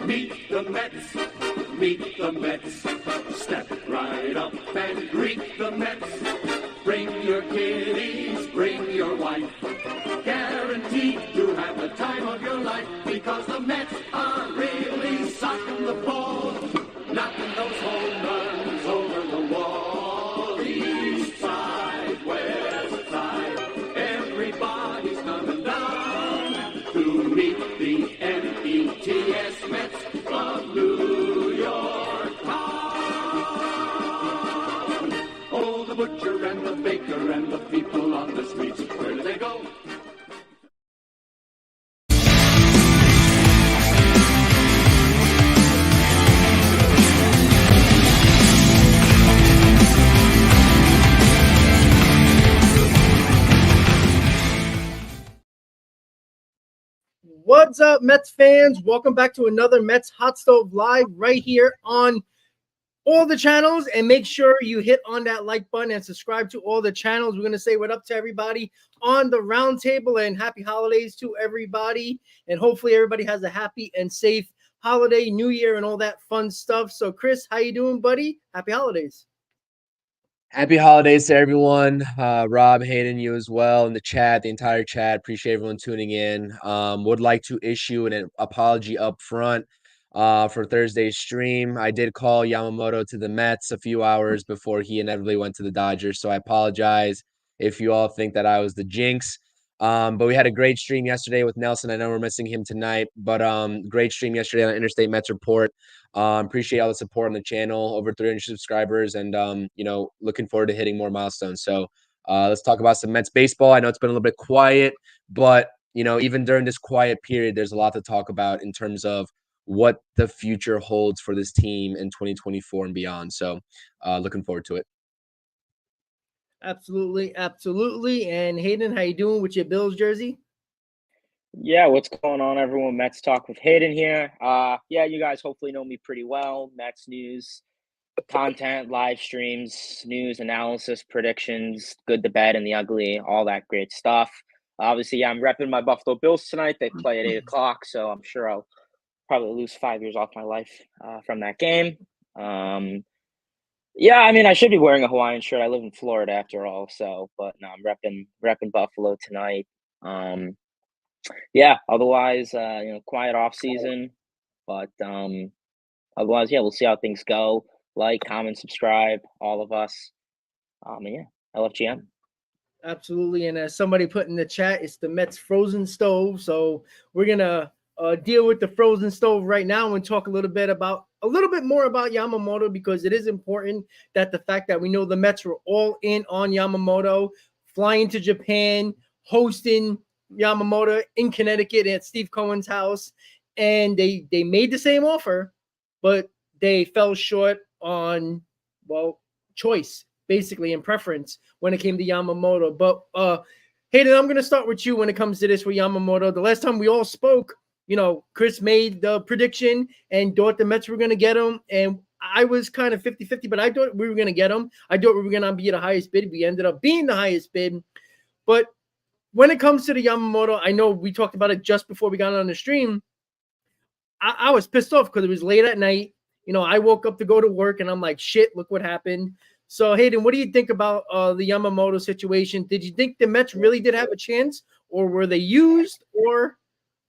Meet the Mets, meet the Mets. Step right up and greet the Mets. Bring your kiddies, bring your wife. Guaranteed to have the time of your life, because the Mets are really socking the ball, knocking those home runs over the wall. East side, west side, everybody's coming down to meet the METS Mets of New York town. Oh, the butcher and the baker and the people on the streets, where do they go? What's up, Mets fans? Welcome back to another Mets Hot Stove Live right here on all the channels. And make sure you hit on that like button and subscribe to all the channels. We're going to say what up to everybody on the roundtable, and happy holidays to everybody. And hopefully everybody has a happy and safe holiday, New Year, and all that fun stuff. So, Chris, how you doing, buddy? Happy holidays. Happy holidays to everyone. Rob, Hayden, you as well in the chat, the entire chat. Appreciate everyone tuning in. Would like to issue an apology up front for Thursday's stream. I did call Yamamoto to the Mets a few hours before he inevitably went to the Dodgers, so I apologize if you all think that I was the jinx. But we had a great stream yesterday with Nelson. I know we're missing him tonight, but great stream yesterday on Interstate Mets Report. Appreciate all the support on the channel, over 300 subscribers, and looking forward to hitting more milestones. So let's talk about some Mets baseball. I know it's been a little bit quiet, but even during this quiet period, there's a lot to talk about in terms of what the future holds for this team in 2024 and beyond. So looking forward to it. Absolutely, absolutely. And Hayden, how you doing with your Bills jersey? Yeah, what's going on, everyone? Mets Talk with Hayden here. You guys hopefully know me pretty well. Mets news, content, live streams, news, analysis, predictions, good, the bad, and the ugly, all that great stuff. Obviously, I'm repping my Buffalo Bills tonight. They play at 8 o'clock, so I'm sure I'll probably lose 5 years off my life from that game. I should be wearing a Hawaiian shirt. I live in Florida after all, but no, I'm repping Buffalo tonight. Otherwise, quiet off season, but otherwise, we'll see how things go. Like, comment, subscribe, all of us. LFGM. Absolutely. And as somebody put in the chat, it's the Mets frozen stove. So we're gonna deal with the frozen stove right now and talk a little bit more about Yamamoto, because it is important that the fact that we know the Mets were all in on Yamamoto, flying to Japan, hosting Yamamoto in Connecticut at Steve Cohen's house, and they made the same offer, but they fell short on choice, basically, and preference when it came to Yamamoto. But Hayden, I'm going to start with you when it comes to this with Yamamoto. The last time we all spoke, Chris made the prediction and thought the Mets were going to get him, and I was kind of 50-50, but I thought we were going to get him. I thought we were going to be the highest bid. We ended up being the highest bid. But when it comes to the Yamamoto, I know we talked about it just before we got on the stream. I was pissed off because it was late at night. I woke up to go to work, and I'm like, shit, look what happened. So, Hayden, what do you think about the Yamamoto situation? Did you think the Mets really did have a chance, or were they used, or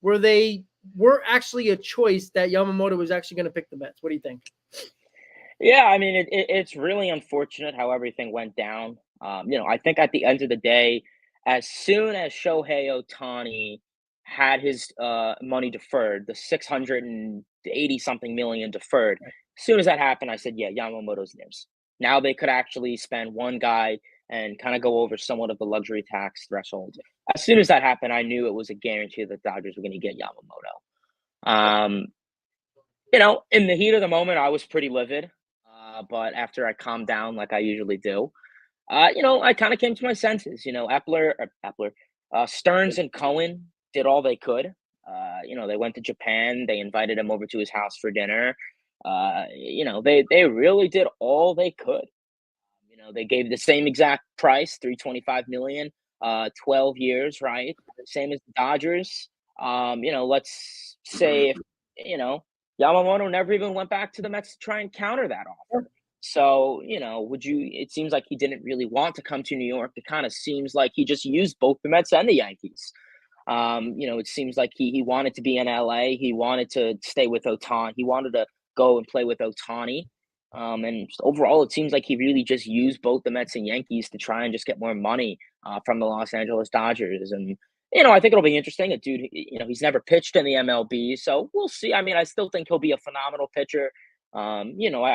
were actually a choice that Yamamoto was actually going to pick the Mets? What do you think? Yeah, it's really unfortunate how everything went down. I think at the end of the day, as soon as Shohei Ohtani had his money deferred, the 680-something million deferred, as soon as that happened, I said, yeah, Yamamoto's theirs. Now they could actually spend one guy and kind of go over somewhat of the luxury tax threshold. As soon as that happened, I knew it was a guarantee that the Dodgers were going to get Yamamoto. In the heat of the moment, I was pretty livid. But after I calmed down like I usually do, I kind of came to my senses. Stearns and Cohen did all they could. They went to Japan. They invited him over to his house for dinner. They really did all they could. They gave the same exact price, $325 million, 12 years, right? Same as the Dodgers. Let's say if Yamamoto never even went back to the Mets to try and counter that offer. So, it seems like he didn't really want to come to New York. It kind of seems like he just used both the Mets and the Yankees. It seems like he wanted to be in LA. He wanted to stay with Ohtani. He wanted to go and play with Ohtani. And overall, it seems like he really just used both the Mets and Yankees to try and just get more money from the Los Angeles Dodgers. And I think it'll be interesting. A dude, he's never pitched in the MLB, so we'll see. I mean, I still think he'll be a phenomenal pitcher. I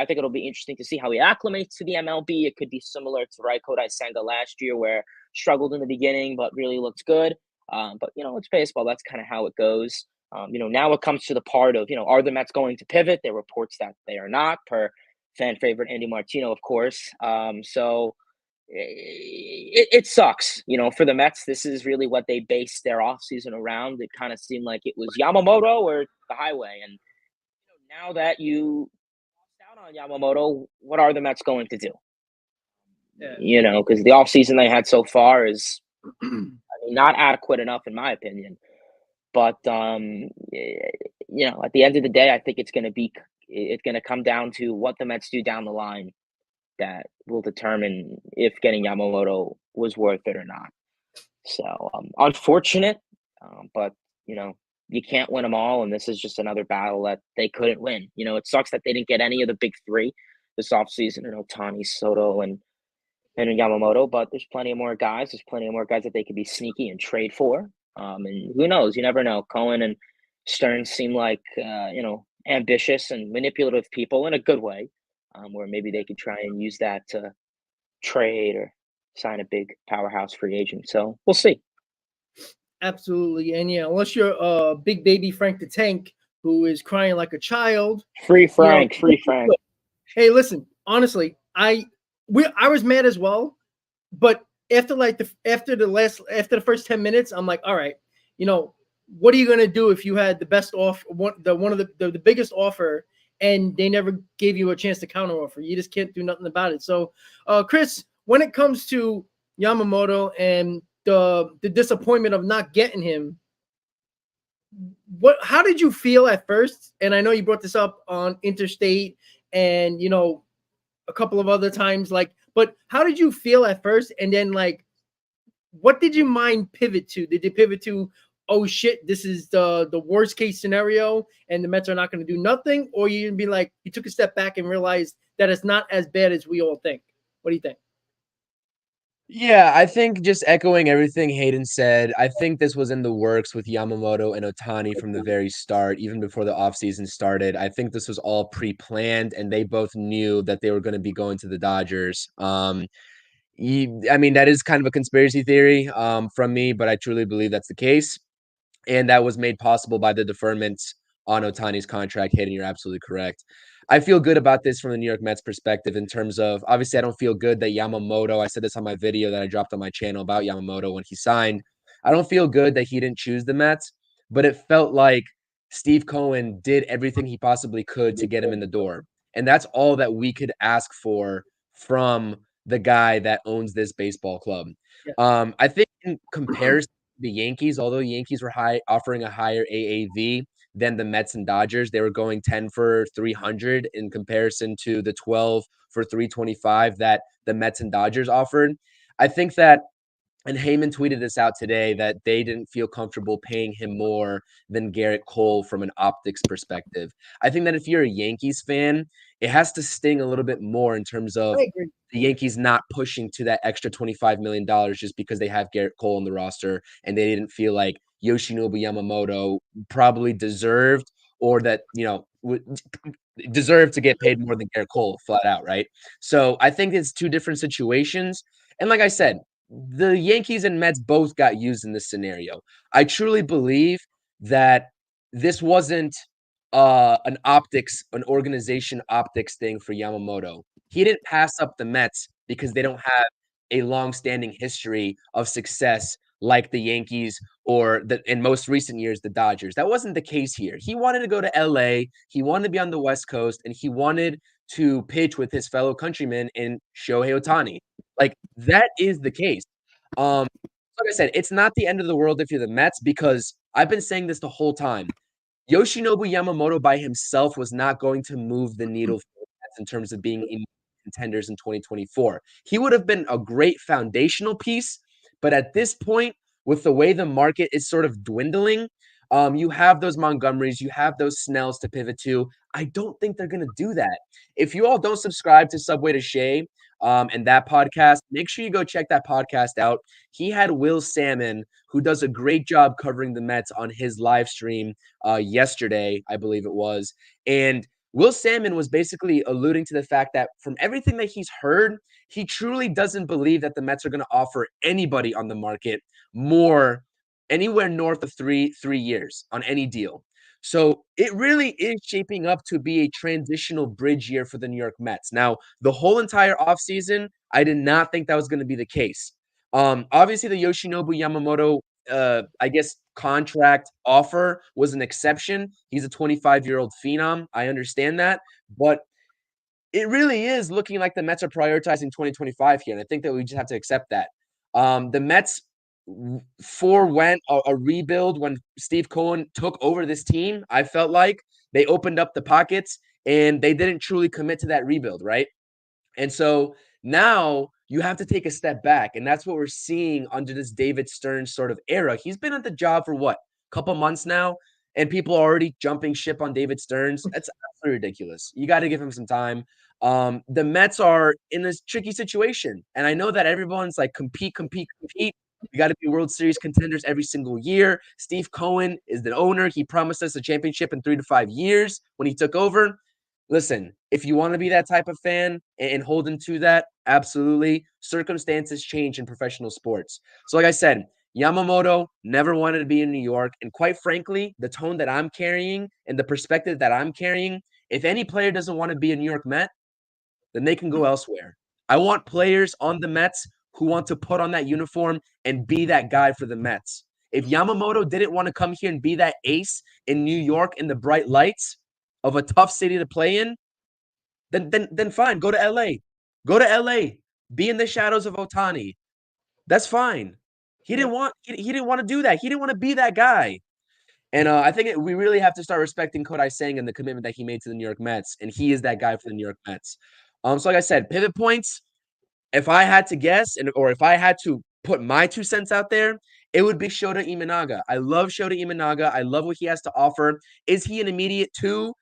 think it'll be interesting to see how he acclimates to the MLB. It could be similar to Kodai Senga last year, where struggled in the beginning but really looked good. But it's baseball. That's kind of how it goes. Now it comes to the part of are the Mets going to pivot? There are reports that they are not, per fan favorite Andy Martino, of course. So it sucks, for the Mets. This is really what they based their offseason around. It kind of seemed like it was Yamamoto or the highway. And now that you lost out on Yamamoto, what are the Mets going to do? Yeah. Because the offseason they had so far is not adequate enough, in my opinion. But at the end of the day, I think it's going to come down to what the Mets do down the line that will determine if getting Yamamoto was worth it or not. So unfortunate, but you can't win them all, and this is just another battle that they couldn't win. It sucks that they didn't get any of the big three this offseason, Ohtani, Soto, and Yamamoto, but there's plenty of more guys. There's plenty of more guys that they could be sneaky and trade for. And who knows? You never know. Cohen and Stearns seem like, ambitious and manipulative people in a good way, where maybe they could try and use that to trade or sign a big powerhouse free agent. So we'll see. Absolutely. And unless you're big baby Frank the Tank, who is crying like a child. Free Frank, free Frank. Hey, listen, honestly, I was mad as well, but after the first 10 minutes, I'm like, all right, what are you gonna do if you had the best offer, one of the biggest offer, and they never gave you a chance to counter offer? You just can't do nothing about it. So, Chris, when it comes to Yamamoto and the disappointment of not getting him, how did you feel at first? And I know you brought this up on Interstate and a couple of other times, but how did you feel at first? And then what did your mind pivot to? Did you pivot to, oh shit, this is the worst case scenario and the Mets are not going to do nothing? Or you'd be like, you took a step back and realized that it's not as bad as we all think? What do you think? Yeah, I think just echoing everything Hayden said, I think this was in the works with Yamamoto and Ohtani from the very start, even before the offseason started. I think this was all pre-planned, and they both knew that they were going to be going to the Dodgers. I mean, that is kind of a conspiracy theory from me, but I truly believe that's the case. And that was made possible by the deferments on Ohtani's contract. Hayden, you're absolutely correct. I feel good about this from the New York Mets perspective in terms of, obviously, I don't feel good that Yamamoto, I said this on my video that I dropped on my channel about Yamamoto when he signed. I don't feel good that he didn't choose the Mets, but it felt like Steve Cohen did everything he possibly could to get him in the door. And that's all that we could ask for from the guy that owns this baseball club. Yeah. I think in comparison to the Yankees, although the Yankees were offering a higher AAV than the Mets and Dodgers, they were going 10 for 300 in comparison to the 12 for 325 that the Mets and Dodgers offered. I think that, and Heyman tweeted this out today, that they didn't feel comfortable paying him more than Garrett Cole from an optics perspective. I think that if you're a Yankees fan, it has to sting a little bit more in terms of the Yankees not pushing to that extra $25 million just because they have Garrett Cole on the roster and they didn't feel like Yoshinobu Yamamoto probably deserved, or that, deserved to get paid more than Garrett Cole flat out, right? So I think it's two different situations. And like I said, the Yankees and Mets both got used in this scenario. I truly believe that this wasn't an organization optics thing for Yamamoto. He didn't pass up the Mets because they don't have a long-standing history of success like the Yankees or in most recent years, the Dodgers. That wasn't the case here. He wanted to go to LA. He wanted to be on the West Coast, and he wanted to pitch with his fellow countrymen in Shohei Ohtani. Like, that is the case. Like I said, it's not the end of the world if you're the Mets, because I've been saying this the whole time. Yoshinobu Yamamoto by himself was not going to move the needle for the Mets in terms of being contenders in 2024. He would have been a great foundational piece, but at this point, with the way the market is sort of dwindling, you have those Montgomerys, you have those Snells to pivot to. I don't think they're going to do that. If you all don't subscribe to Subway to Shea and that podcast, make sure you go check that podcast out. He had Will Salmon, who does a great job covering the Mets on his live stream yesterday, I believe it was. And Will Salmon was basically alluding to the fact that from everything that he's heard, he truly doesn't believe that the Mets are going to offer anybody on the market more anywhere north of three years on any deal. So it really is shaping up to be a transitional bridge year for the New York Mets. Now, the whole entire offseason, I did not think that was going to be the case. Obviously, the Yoshinobu Yamamoto, I guess, contract offer was an exception. He's a 25-year-old phenom. I understand that. But it really is looking like the Mets are prioritizing 2025 here. And I think that we just have to accept that. The Mets forewent a rebuild when Steve Cohen took over this team. I felt like they opened up the pockets and they didn't truly commit to that rebuild, right? And so now you have to take a step back, and that's what we're seeing under this David Stern sort of era. He's been at the job for what, a couple months now, and people are already jumping ship on David Stearns. That's absolutely ridiculous. You got to give him some time. The Mets are in this tricky situation, and I know that everyone's like compete. We got to be World Series contenders every single year. Steve Cohen is the owner. He promised us a championship in 3 to 5 years when he took over. Listen, if you want to be that type of fan and hold into that, absolutely. Circumstances change in professional sports. So like I said, Yamamoto never wanted to be in New York. And quite frankly, the tone that I'm carrying and the perspective that I'm carrying, if any player doesn't want to be a New York Met, then they can go elsewhere. I want players on the Mets who want to put on that uniform and be that guy for the Mets. If Yamamoto didn't want to come here and be that ace in New York in the bright lights of a tough city to play in, then fine, go to LA. Go to LA. Be in the shadows of Ohtani. That's fine. He didn't want to do that. He didn't want to be that guy. And I think we really have to start respecting Kodai Senga and the commitment that he made to the New York Mets, and he is that guy for the New York Mets. So like I said, pivot points, if I had to guess or if I had to put my 2 cents out there, it would be Shota Imanaga. I love Shota Imanaga. I love what he has to offer. Is he an immediate 2?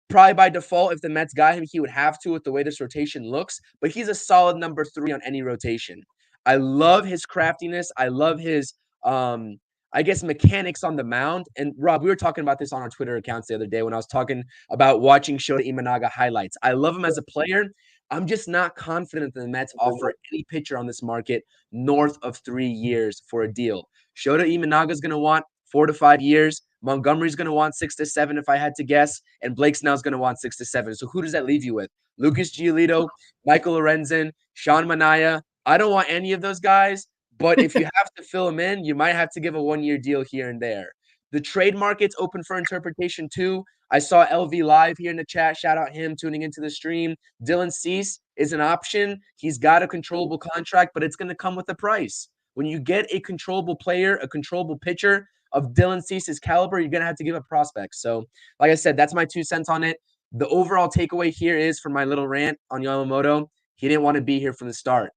Probably by default, if the Mets got him, he would have to with the way this rotation looks. But he's a solid number 3 on any rotation. I love his craftiness. I love his, I guess, mechanics on the mound. And Rob, we were talking about this on our Twitter accounts the other day when I was talking about watching Shota Imanaga highlights. I love him as a player. I'm just not confident that the Mets offer any pitcher on this market north of 3 years for a deal. Shota Imanaga is going to want 4 to 5 years. Montgomery's going to want 6 to 7 if I had to guess, and Blake Snell's going to want 6 to 7. So who does that leave you with? Lucas Giolito, Michael Lorenzen, Sean Manaea. I don't want any of those guys, but if you have to fill them in, you might have to give a 1-year deal here and there. The trade market's open for interpretation too. I saw LV Live here in the chat. Shout out him tuning into the stream. Dylan Cease is an option. He's got a controllable contract, but it's going to come with a price. When you get a controllable player, a controllable pitcher of Dylan Cease's caliber, you're going to have to give up prospects. So, like I said, that's my 2 cents on it. The overall takeaway here is, for my little rant on Yamamoto, he didn't want to be here from the start.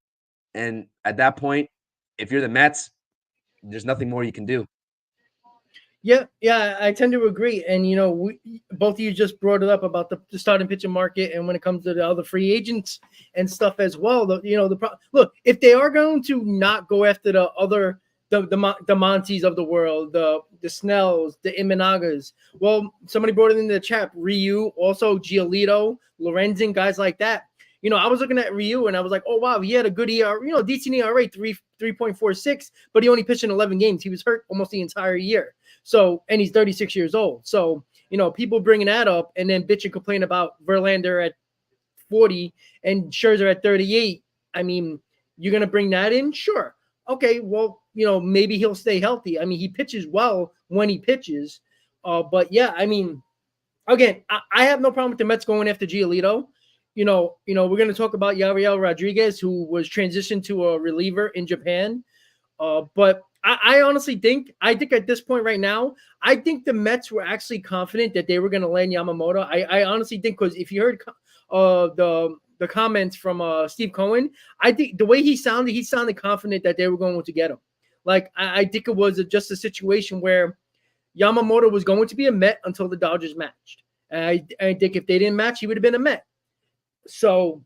And at that point, if you're the Mets, there's nothing more you can do. Yeah, I tend to agree. And, both of you just brought it up about the starting pitching market, and when it comes to the other free agents and stuff as well. Look, if they are going to not go after the other, the Monties of the world, the Snells, the Imanagas, well, somebody brought it in the chat, Ryu, also Giolito, Lorenzen, guys like that. I was looking at Ryu and I was like, oh, wow, he had a good ERA, decent ERA, 3.46, but he only pitched in 11 games. He was hurt almost the entire year. So, and he's 36 years old. So, people bringing that up and then bitch and complain about Verlander at 40 and Scherzer at 38. I mean, you're going to bring that in? Sure. Okay, well, maybe he'll stay healthy. I mean, he pitches well when he pitches. But yeah, I mean, again, I have no problem with the Mets going after Giolito. We're going to talk about Yariel Rodriguez, who was transitioned to a reliever in Japan. But I honestly think at this point right now, I think the Mets were actually confident that they were going to land Yamamoto. I honestly think, because if you heard the comments from Steve Cohen, I think the way he sounded confident that they were going to get him. Like, I think it was just a situation where Yamamoto was going to be a Met until the Dodgers matched. And I think if they didn't match, he would have been a Met. So,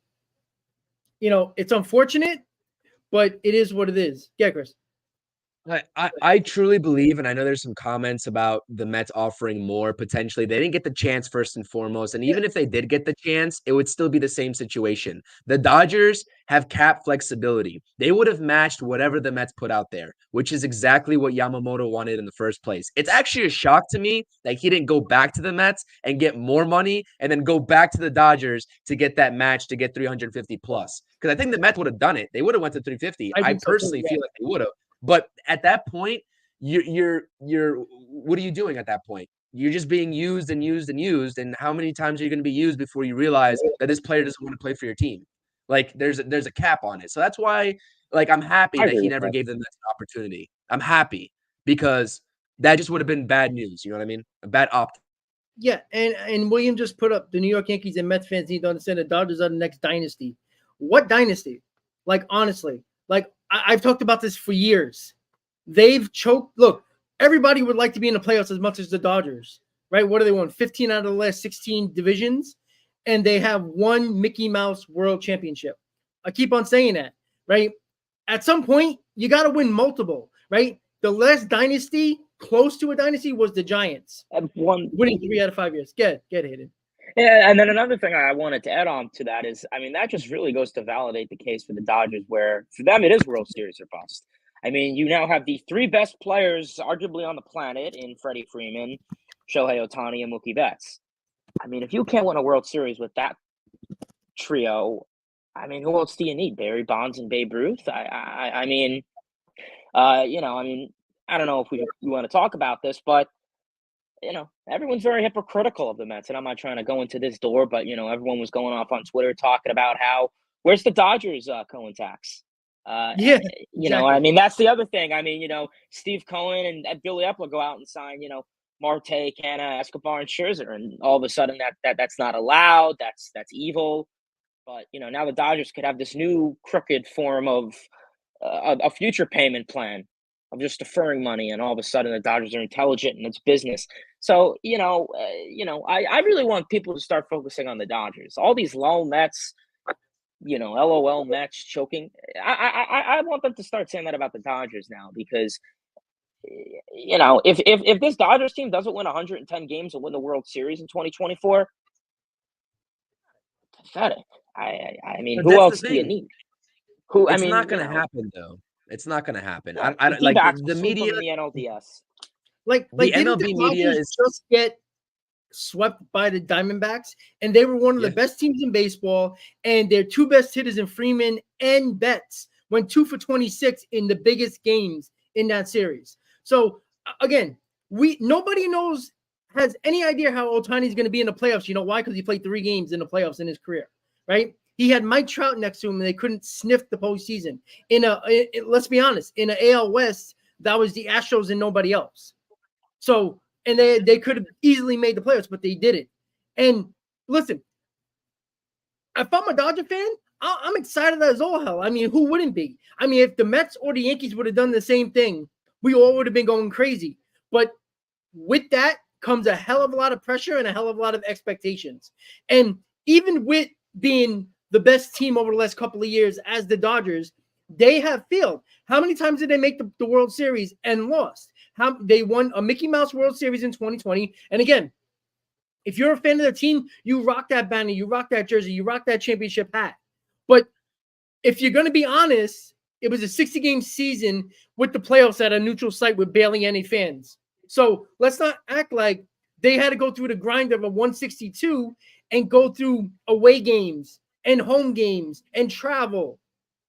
it's unfortunate, but it is what it is. Yeah, Chris. I truly believe, and I know there's some comments about the Mets offering more potentially. They didn't get the chance first and foremost. And even if they did get the chance, it would still be the same situation. The Dodgers have cap flexibility. They would have matched whatever the Mets put out there, which is exactly what Yamamoto wanted in the first place. It's actually a shock to me that he didn't go back to the Mets and get more money and then go back to the Dodgers to get that match to get 350 plus. Because I think the Mets would have done it. They would have went to 350. I personally feel like they would have. But at that point, you're what are you doing at that point? You're just being used and used and used. And how many times are you going to be used before you realize that this player doesn't want to play for your team? Like, there's a cap on it. So that's why, like, I'm happy that he never gave them that opportunity. I'm happy because that just would have been bad news. You know what I mean? A bad opt. Yeah, and William just put up, the New York Yankees and Mets fans need to understand the Dodgers are the next dynasty. What dynasty? Like, honestly, like, I've talked about this for years. They've choked. Look, everybody would like to be in the playoffs as much as the Dodgers, right? What do they won? 15 out of the last 16 divisions, and they have one Mickey Mouse World Championship. I keep on saying that, right? At some point, you got to win multiple, right? The last dynasty, close to a dynasty, was the Giants. Winning 3 out of 5 years. Get Hayden. Yeah, and then another thing I wanted to add on to that is, I mean, that just really goes to validate the case for the Dodgers, where for them it is World Series or bust. I mean, you now have the 3 best players arguably on the planet in Freddie Freeman, Shohei Ohtani, and Mookie Betts. I mean, if you can't win a World Series with that trio, I mean, who else do you need? Barry Bonds and Babe Ruth? I mean, I don't know if we want to talk about this, but everyone's very hypocritical of the Mets, and I'm not trying to go into this door, but everyone was going off on Twitter talking about where's the Dodgers Cohen tax? Yeah, exactly. I mean, that's the other thing. I mean, Steve Cohen and Billy Epler go out and sign, Marte, Canna, Escobar, and Scherzer, and all of a sudden that's not allowed. That's evil. But now the Dodgers could have this new crooked form of a future payment plan of just deferring money, and all of a sudden the Dodgers are intelligent and it's business. So I really want people to start focusing on the Dodgers. All these LOL Mets, LOL Mets choking. I want them to start saying that about the Dodgers now, because if this Dodgers team doesn't win 110 games and win the World Series in 2024, pathetic. I mean, who else do you need? It's not going to happen, though. It's not going to happen. I don't like the media. The NLDS. Like the MLB media is just get swept by the Diamondbacks, and they were one of the best teams in baseball, and their 2 best hitters in Freeman and Betts went 2 for 26 in the biggest games in that series. So again, nobody has any idea how Ohtani is going to be in the playoffs. You know why? Because he played 3 games in the playoffs in his career, right? He had Mike Trout next to him, and they couldn't sniff the postseason. Let's be honest, in an AL West, that was the Astros and nobody else. So, and they could have easily made the playoffs, but they didn't. And listen, if I'm a Dodger fan, I'm excited as all hell. I mean, who wouldn't be? I mean, if the Mets or the Yankees would have done the same thing, we all would have been going crazy. But with that comes a hell of a lot of pressure and a hell of a lot of expectations. And even with being the best team over the last couple of years as the Dodgers, they have failed. How many times did they make the World Series and lost? They won a Mickey Mouse World Series in 2020. And again, if you're a fan of the team, you rock that banner, you rock that jersey, you rock that championship hat. But if you're going to be honest, it was a 60-game season with the playoffs at a neutral site with barely any fans. So let's not act like they had to go through the grind of a 162 and go through away games and home games and travel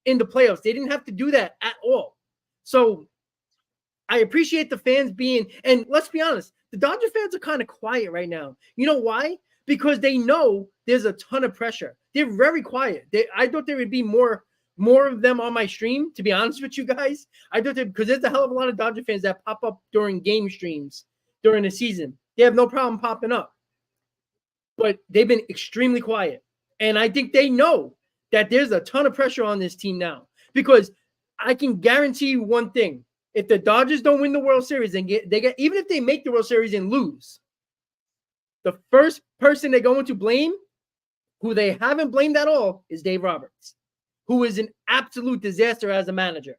in the playoffs. They didn't have to do that at all. So I appreciate the fans being, and let's be honest, the Dodger fans are kind of quiet right now. You know why? Because they know there's a ton of pressure. They're very quiet. I thought there would be more more of them on my stream, to be honest with you guys. I do it because there's a hell of a lot of Dodger fans that pop up during game streams during the season. They have no problem popping up. But they've been extremely quiet. And I think they know that there's a ton of pressure on this team now. Because I can guarantee you one thing. If the Dodgers don't win the World Series and even if they make the World Series and lose, the first person they're going to blame, who they haven't blamed at all, is Dave Roberts, who is an absolute disaster as a manager.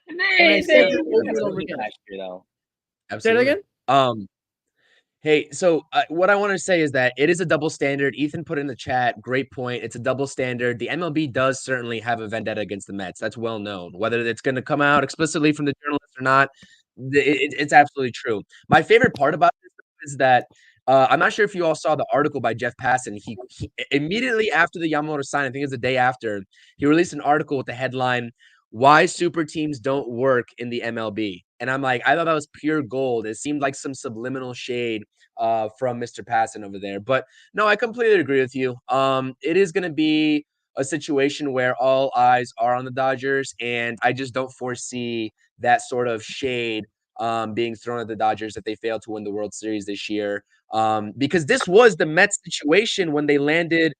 And I said it over and over again. Absolutely. Say that again? Hey, so what I want to say is that it is a double standard. Ethan put in the chat, great point. It's a double standard. The MLB does certainly have a vendetta against the Mets. That's well known. Whether it's going to come out explicitly from the journalists or not, it's absolutely true. My favorite part about this is that I'm not sure if you all saw the article by Jeff Passan. He immediately after the Yamamoto sign, I think it was the day after, he released an article with the headline, "Why Super Teams Don't Work in the MLB." And I'm like, I thought that was pure gold. It seemed like some subliminal shade from Mr. Passan over there. But no, I completely agree with you. It is going to be a situation where all eyes are on the Dodgers, and I just don't foresee that sort of shade being thrown at the Dodgers if they fail to win the World Series this year. Because this was the Mets situation when they landed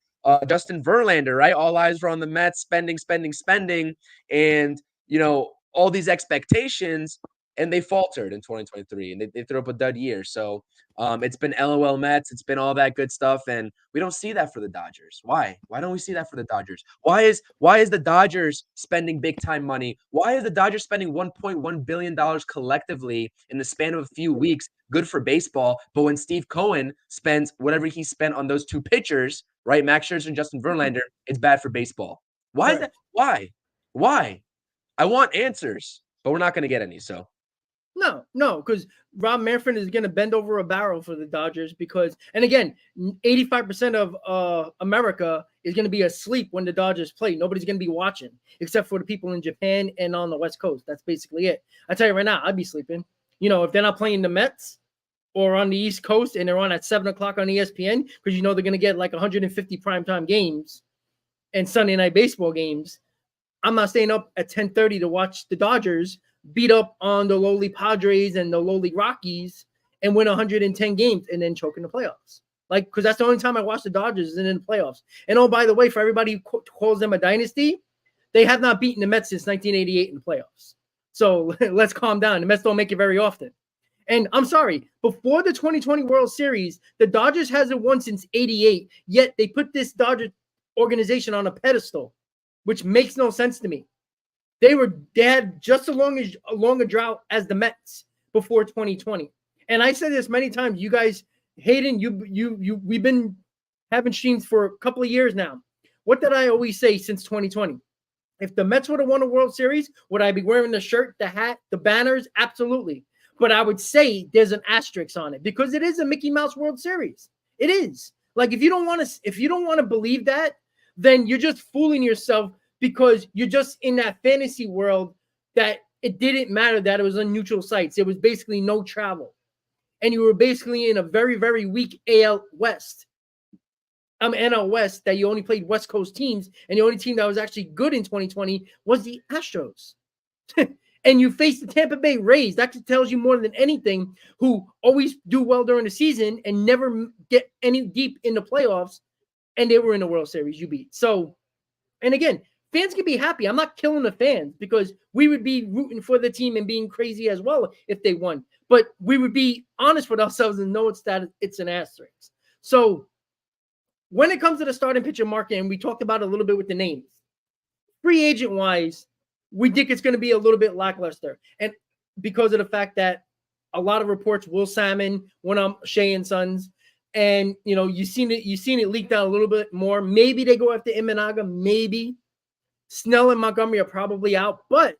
Justin Verlander, right? All eyes were on the Mets, spending, and, you know, all these expectations, and they faltered in 2023, and they threw up a dud year. So it's been LOL Mets. It's been all that good stuff, and we don't see that for the Dodgers. Why? Why don't we see that for the Dodgers? Why is the Dodgers spending big-time money? Why is the Dodgers spending $1.1 billion collectively in the span of a few weeks? Good for baseball, but when Steve Cohen spends whatever he spent on those two pitchers, right, Max Scherzer and Justin Verlander, it's bad for baseball. Why is that? Why? I want answers, but we're not going to get any, so. No, because Rob Manfred is going to bend over a barrel for the Dodgers because, and again, 85% of America is going to be asleep when the Dodgers play. Nobody's going to be watching except for the people in Japan and on the West Coast. That's basically it. I tell you right now, I'd be sleeping. You know, if they're not playing the Mets or on the East Coast and they're on at 7 o'clock on ESPN, because you know they're going to get like 150 primetime games and Sunday night baseball games, I'm not staying up at 10:30 to watch the Dodgers beat up on the lowly Padres and the lowly Rockies and win 110 games and then choke in the playoffs. Like, because that's the only time I watch the Dodgers is in the playoffs. And oh, by the way, for everybody who calls them a dynasty, they have not beaten the Mets since 1988 in the playoffs. So let's calm down. The Mets don't make it very often. And I'm sorry, before the 2020 World Series, the Dodgers hasn't won since 88, yet they put this Dodger organization on a pedestal, which makes no sense to me. They had just as long a drought as the Mets before 2020. And I said this many times. You guys, Hayden, we've been having streams for a couple of years now. What did I always say since 2020? If the Mets would have won a World Series, would I be wearing the shirt, the hat, the banners? Absolutely. But I would say there's an asterisk on it because it is a Mickey Mouse World Series. It is. Like if you don't want to believe that, then you're just fooling yourself. Because you're just in that fantasy world that it didn't matter that it was on neutral sites. It was basically no travel. And you were basically in a very, very weak NL West that you only played West Coast teams. And the only team that was actually good in 2020 was the Astros. And you faced the Tampa Bay Rays. That tells you more than anything, who always do well during the season and never get any deep in the playoffs. And they were in the World Series you beat. So, and again, fans can be happy. I'm not killing the fans because we would be rooting for the team and being crazy as well if they won. But we would be honest with ourselves and know it's an asterisk. So when it comes to the starting pitcher market, and we talked about it a little bit with the names, free agent wise, we think it's going to be a little bit lackluster. And because of the fact that a lot of reports, Will Salmon, Shea and Sons, and you know, you've seen it leaked out a little bit more. Maybe they go after Imanaga, maybe. Snell and Montgomery are probably out, but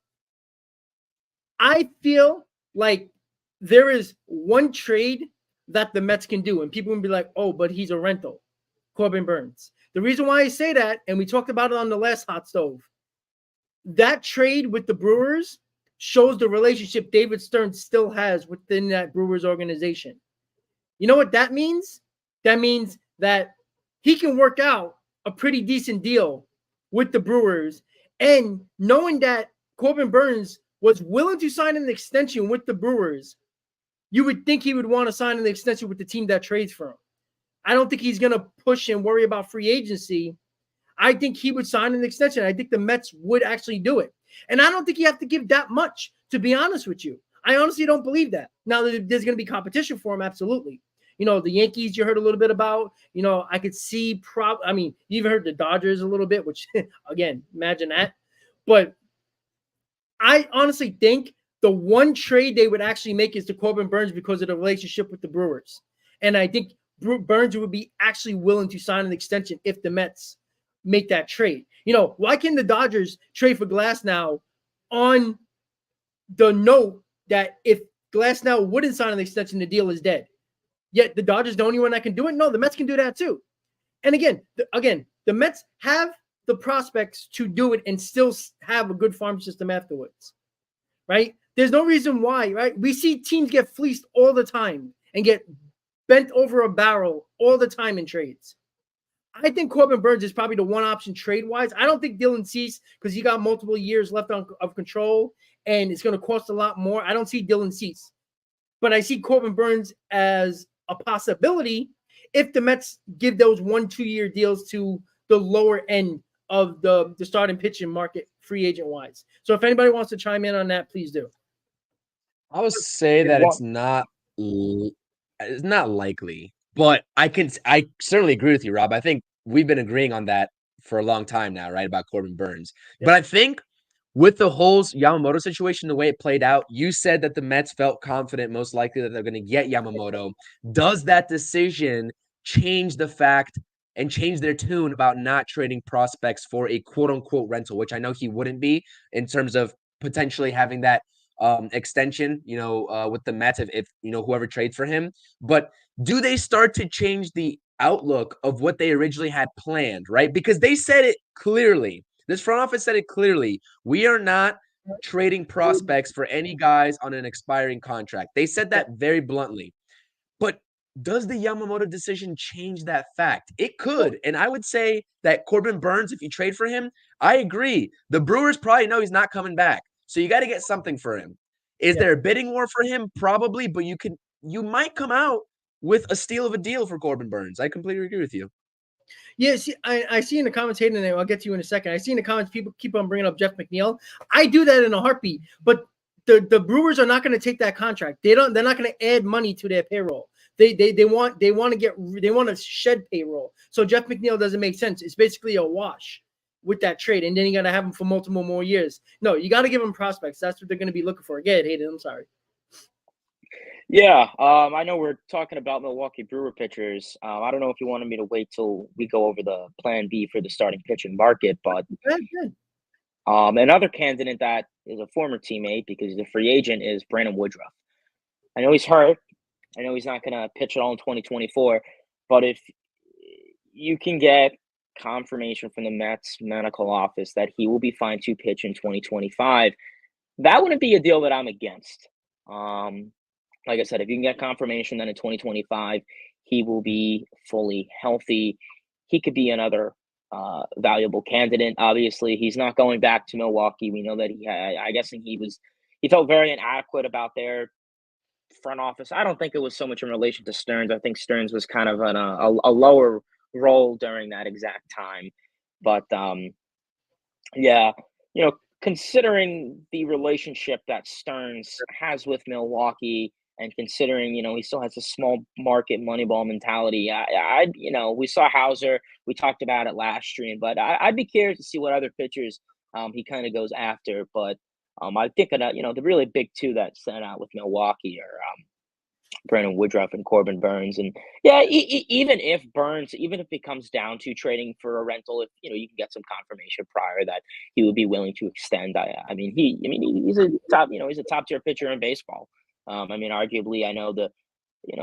I feel like there is one trade that the Mets can do, and people will be like, oh, but he's a rental, Corbin Burns. The reason why I say that, and we talked about it on the last Hot Stove, that trade with the Brewers shows the relationship David Stern still has within that Brewers organization. You know what that means? That means that he can work out a pretty decent deal with the Brewers And knowing that Corbin Burnes was willing to sign an extension with the Brewers, you would think he would want to sign an extension with the team that trades for him. I don't think he's going to push and worry about free agency. I think he would sign an extension. I think the Mets would actually do it. And I don't think you have to give that much, to be honest with you. I honestly don't believe that. Now, there's going to be competition for him, absolutely. The Yankees you heard a little bit about. I could see you even heard the Dodgers a little bit, which, again, imagine that. But I honestly think the one trade they would actually make is to Corbin Burnes because of the relationship with the Brewers. And I think Burnes would be actually willing to sign an extension if the Mets make that trade. Why can the Dodgers trade for Glasnow on the note that if Glasnow wouldn't sign an extension, the deal is dead? Yet the Dodgers are the only one that can do it? No, the Mets can do that too. And again, the Mets have the prospects to do it and still have a good farm system afterwards, right? There's no reason why, right? We see teams get fleeced all the time and get bent over a barrel all the time in trades. I think Corbin Burnes is probably the one option trade-wise. I don't think Dylan Cease, because he got multiple years left of control, and it's going to cost a lot more. I don't see Dylan Cease. But I see Corbin Burnes as a possibility if the Mets give those 1-2 year deals to the lower end of the starting pitching market free agent wise. So if anybody wants to chime in on that, please do. I would say that it's not likely, but I certainly agree with you, Rob. I think we've been agreeing on that for a long time now, right? About Corbin Burnes. Yeah. But I think with the whole Yamamoto situation, the way it played out, you said that the Mets felt confident, most likely, that they're going to get Yamamoto. Does that decision change the fact and change their tune about not trading prospects for a quote-unquote rental, which I know he wouldn't be, in terms of potentially having that extension, with the Mets if whoever trades for him? But do they start to change the outlook of what they originally had planned, right? Because they said it clearly. This front office said it clearly. We are not trading prospects for any guys on an expiring contract. They said that very bluntly. But does the Yamamoto decision change that fact? It could. And I would say that Corbin Burnes, if you trade for him, I agree. The Brewers probably know he's not coming back. So you got to get something for him. Is there a bidding war for him? Probably, but you might come out with a steal of a deal for Corbin Burnes. I completely agree with you. Yeah, see, I see in the comments, Hayden, and I'll get to you in a second. I see in the comments people keep on bringing up Jeff McNeil. I do that in a heartbeat, but the Brewers are not going to take that contract. They're not going to add money to their payroll. They want to shed payroll. So Jeff McNeil doesn't make sense. It's basically a wash with that trade, and then you got to have him for multiple more years. No, you got to give him prospects. That's what they're going to be looking for. Go ahead, Hayden. I'm sorry. Yeah, I know we're talking about Milwaukee Brewer pitchers. I don't know if you wanted me to wait till we go over the plan B for the starting pitching market, but another candidate that is a former teammate because he's a free agent is Brandon Woodruff. I know he's hurt. I know he's not going to pitch at all in 2024, but if you can get confirmation from the Mets medical office that he will be fine to pitch in 2025, that wouldn't be a deal that I'm against. Like I said, if you can get confirmation that in 2025 he will be fully healthy, he could be another valuable candidate. Obviously, he's not going back to Milwaukee. We know that he felt very inadequate about their front office. I don't think it was so much in relation to Stearns. I think Stearns was kind of a lower role during that exact time. But considering the relationship that Stearns has with Milwaukee, and considering, he still has a small market Moneyball mentality, we saw Hauser. We talked about it last stream, but I'd be curious to see what other pitchers he kind of goes after. But I think the really big two that stand out with Milwaukee are Brandon Woodruff and Corbin Burnes. And even if it comes down to trading for a rental, if you can get some confirmation prior that he would be willing to extend. He's a top tier pitcher in baseball. Arguably, I know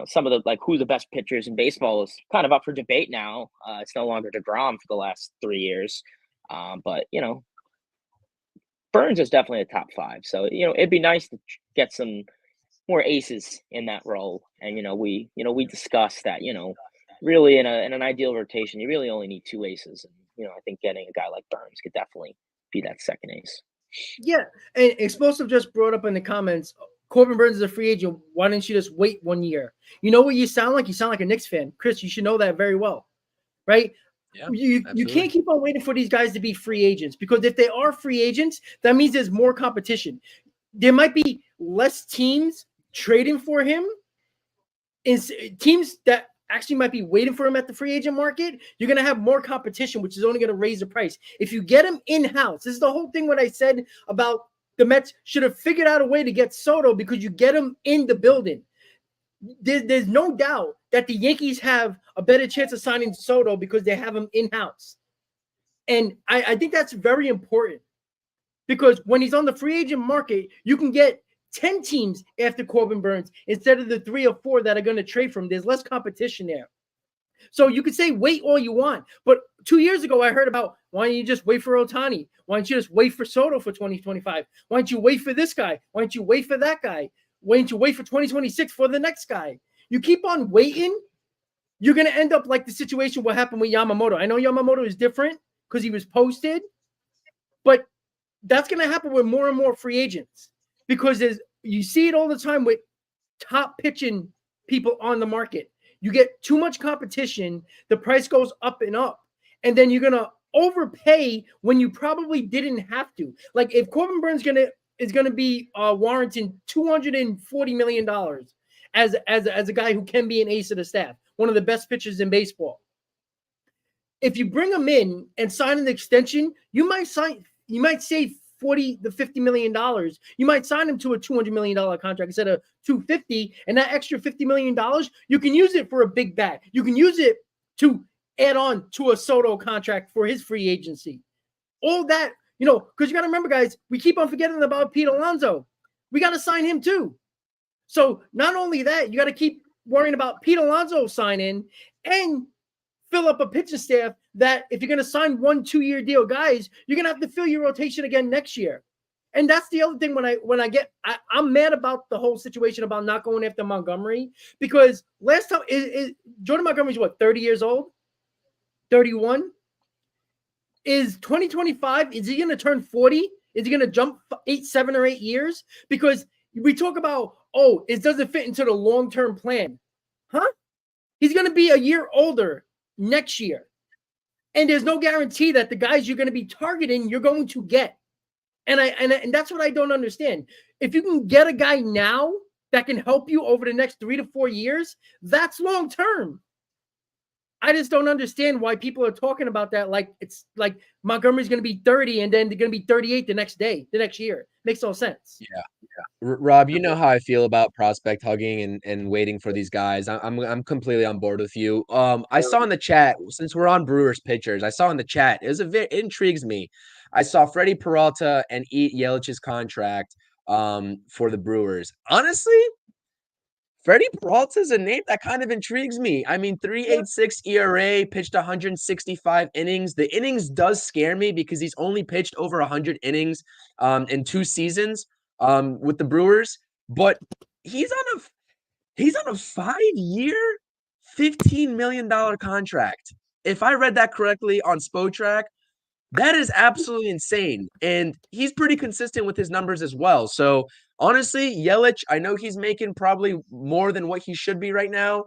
some of the who the best pitchers in baseball is kind of up for debate now. It's no longer DeGrom for the last 3 years, but Burnes is definitely a top 5. So it'd be nice to get some more aces in that role. And we discussed that really in an ideal rotation you really only need 2 aces, and I think getting a guy like Burnes could definitely be that second ace. Yeah, and Explosive just brought up in the comments, Corbin Burns is a free agent. Why didn't you just wait 1 year? You know what you sound like? You sound like a Knicks fan. Chris, you should know that very well, right? Yeah, you can't keep on waiting for these guys to be free agents, because if they are free agents, that means there's more competition. There might be less teams trading for him, teams that actually might be waiting for him at the free agent market. You're going to have more competition, which is only going to raise the price. If you get him in-house, this is the whole thing what I said about the Mets should have figured out a way to get Soto, because you get him in the building. There's no doubt that the Yankees have a better chance of signing Soto because they have him in-house. And I think that's very important, because when he's on the free agent market, you can get 10 teams after Corbin Burns instead of the 3 or 4 that are going to trade from him. There's less competition there. So you could say wait all you want. But 2 years ago, I heard about, why don't you just wait for Ohtani? Why don't you just wait for Soto for 2025? Why don't you wait for this guy? Why don't you wait for that guy? Why don't you wait for 2026 for the next guy? You keep on waiting, you're going to end up like the situation what happened with Yamamoto. I know Yamamoto is different because he was posted, but that's going to happen with more and more free agents, because you see it all the time with top pitching people on the market. You get too much competition, the price goes up and up, and then you're going to overpay when you probably didn't have to. Like if Corbin Burns is going to be warranting $240 million as a guy who can be an ace of the staff, one of the best pitchers in baseball. If you bring him in and sign an extension, you might save $40 to $50 million. You might sign him to a $200 million contract instead of $250, and that extra $50 million, you can use it for a big bat. You can use it to add on to a Soto contract for his free agency. All that, because you got to remember, guys, we keep on forgetting about Pete Alonso. We got to sign him too. So not only that, you got to keep worrying about Pete Alonso signing and fill up a pitching staff that if you're going to sign 1-2 year deal guys, you're going to have to fill your rotation again next year. And that's the other thing I'm mad about the whole situation about not going after Montgomery, because last time Jordan Montgomery's 30 years old, 31. Is 2025, is he going to turn 40? Is he going to jump 7 or 8 years? Because we talk about, it doesn't fit into the long-term plan. Huh? He's going to be a year older next year. And there's no guarantee that the guys you're going to be targeting, you're going to get. And that's what I don't understand. If you can get a guy now that can help you over the next 3 to 4 years, that's long-term. I just don't understand why people are talking about that like it's like Montgomery's going to be 30 and then they're going to be 38 the next year. Makes no sense. Yeah. Rob, you know how I feel about prospect hugging and waiting for these guys. I'm completely on board with you. I saw in the chat, since we're on Brewers pitchers, I saw in the chat, it intrigues me. I saw Freddie Peralta and eat Yelich's contract for the Brewers. Honestly, Freddie Peralta is a name that kind of intrigues me. I mean, 3.86 ERA, pitched 165 innings. The innings does scare me because he's only pitched over 100 innings in 2 seasons with the Brewers. But he's on a 5-year, $15 million contract. If I read that correctly on Spotrac, that is absolutely insane. And he's pretty consistent with his numbers as well. So honestly, Yelich, I know he's making probably more than what he should be right now.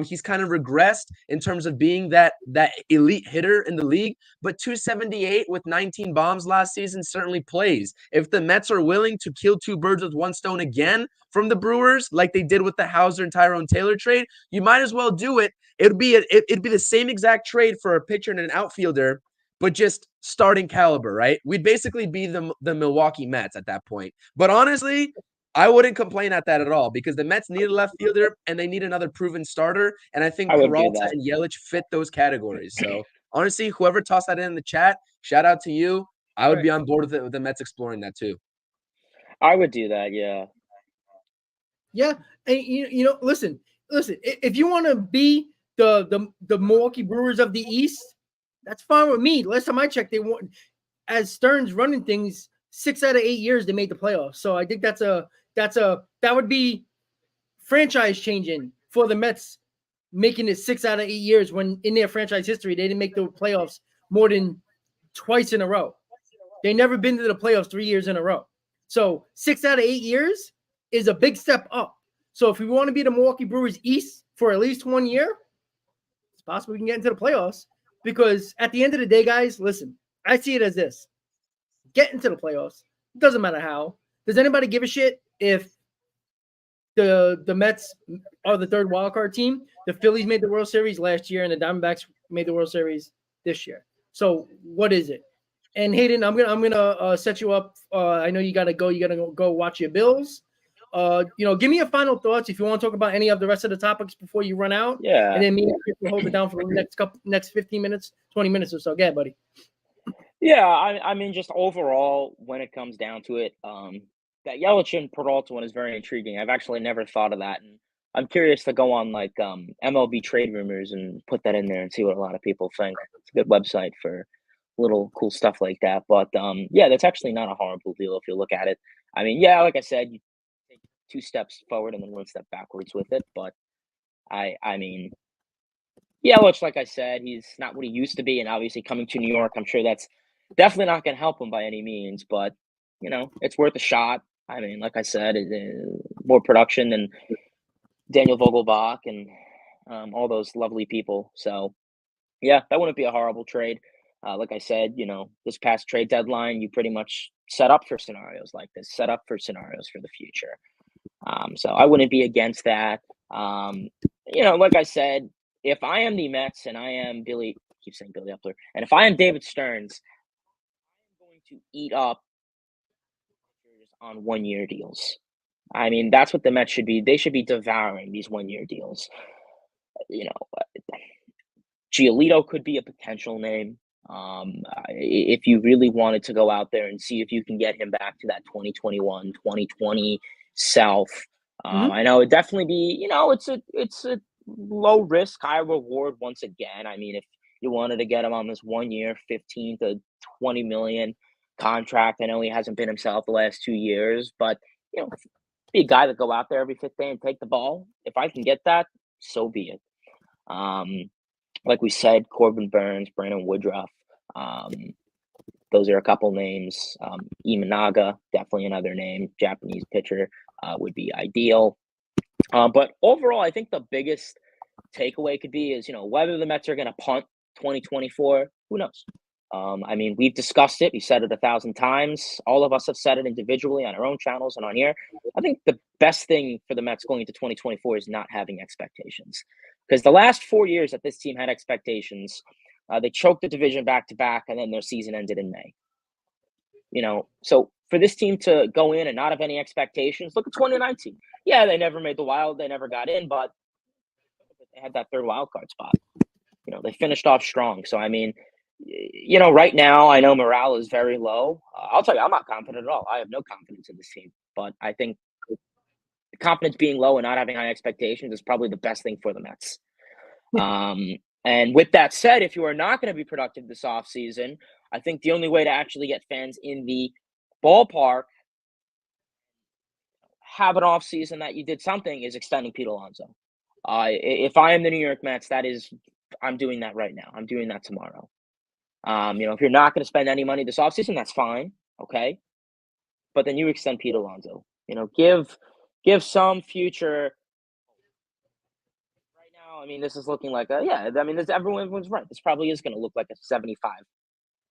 He's kind of regressed in terms of being that elite hitter in the league, but 278 with 19 bombs last season certainly plays. If the Mets are willing to kill 2 birds with 1 stone again from the Brewers, like they did with the Hauser and Tyrone Taylor trade, you might as well do it. It'd be the same exact trade for a pitcher and an outfielder, but just starting caliber, right? We'd basically be the Milwaukee Mets at that point. But honestly, I wouldn't complain at that at all, because the Mets need a left fielder and they need another proven starter. And I think Peralta and Yelich fit those categories. So honestly, whoever tossed that in the chat, shout out to you. I would be on board with the Mets exploring that too. I would do that, yeah. Yeah, and listen. If you want to be the Milwaukee Brewers of the East, that's fine with me. Last time I checked, they won, as Stearns running things, 6 out of 8 years they made the playoffs. So I think that would be franchise changing for the Mets, making it 6 out of 8 years when in their franchise history they didn't make the playoffs more than twice in a row. They never been to the playoffs 3 years in a row. So 6 out of 8 years is a big step up. So if we want to be the Milwaukee Brewers East for at least 1 year, it's possible we can get into the playoffs. Because at the end of the day, guys, listen, I see it as this. Get into the playoffs. It doesn't matter how. Does anybody give a shit if the Mets are the third wildcard team? The Phillies made the World Series last year, and the Diamondbacks made the World Series this year. So what is it? And Hayden, I'm gonna set you up. I know you gotta go. You gotta go watch your Bills. Give me your final thoughts if you want to talk about any of the rest of the topics before you run out. Yeah. And then me and Chris will hold it down for the next 15 minutes, 20 minutes or so. Go ahead, buddy. Yeah, I mean, just overall, when it comes down to it, that Yelich and Peralta one is very intriguing. I've actually never thought of that, and I'm curious to go on like MLB trade rumors and put that in there and see what a lot of people think. It's a good website for little cool stuff like that. But yeah, that's actually not a horrible deal if you look at it. I mean, yeah, like I said, you take 2 steps forward and then 1 step backwards with it. But I mean, yeah, which like I said, he's not what he used to be, and obviously coming to New York, I'm sure that's definitely not going to help him by any means. But it's worth a shot. I mean, like I said, more production than Daniel Vogelbach and all those lovely people. So yeah, that wouldn't be a horrible trade. Like I said, this past trade deadline, you pretty much set up for scenarios like this, set up for scenarios for the future. So I wouldn't be against that. Like I said, if I am the Mets and I am Billy, I keep saying Billy Epler, and if I am David Stearns, I'm going to eat up on 1-year deals. I mean, that's what the Mets should be. They should be devouring these 1-year deals. Giolito could be a potential name. If you really wanted to go out there and see if you can get him back to that 2021, 2020 self. I know it'd definitely be, it's a low risk, high reward once again. I mean, if you wanted to get him on this 1 year, 15 to 20 million contract, I know he hasn't been himself the last 2 years, but, be a guy that go out there every 5th day and take the ball. If I can get that, so be it. Like we said, Corbin Burns, Brandon Woodruff, those are a couple names. Imanaga, definitely another name. Japanese pitcher would be ideal. But overall, I think the biggest takeaway could be is, whether the Mets are going to punt 2024, who knows? I mean, we've discussed it. We said it 1,000 times. All of us have said it individually on our own channels and on here. I think the best thing for the Mets going into 2024 is not having expectations. Because the last 4 years that this team had expectations, they choked the division back-to-back, and then their season ended in May. So for this team to go in and not have any expectations, look at 2019. Yeah, they never made the wild. They never got in, but they had that third wild card spot. They finished off strong. So, I mean, right now, I know morale is very low. I'll tell you, I'm not confident at all. I have no confidence in this team. But I think confidence being low and not having high expectations is probably the best thing for the Mets. And with that said, if you are not going to be productive this offseason, I think the only way to actually get fans in the ballpark, have an offseason that you did something, is extending Pete Alonso. If I am the New York Mets, I'm doing that right now. I'm doing that tomorrow. If you're not going to spend any money this offseason, that's fine. Okay. But then you extend Pete Alonso. Give some future. Right now, I mean, this is looking like everyone's right. This probably is going to look like a 75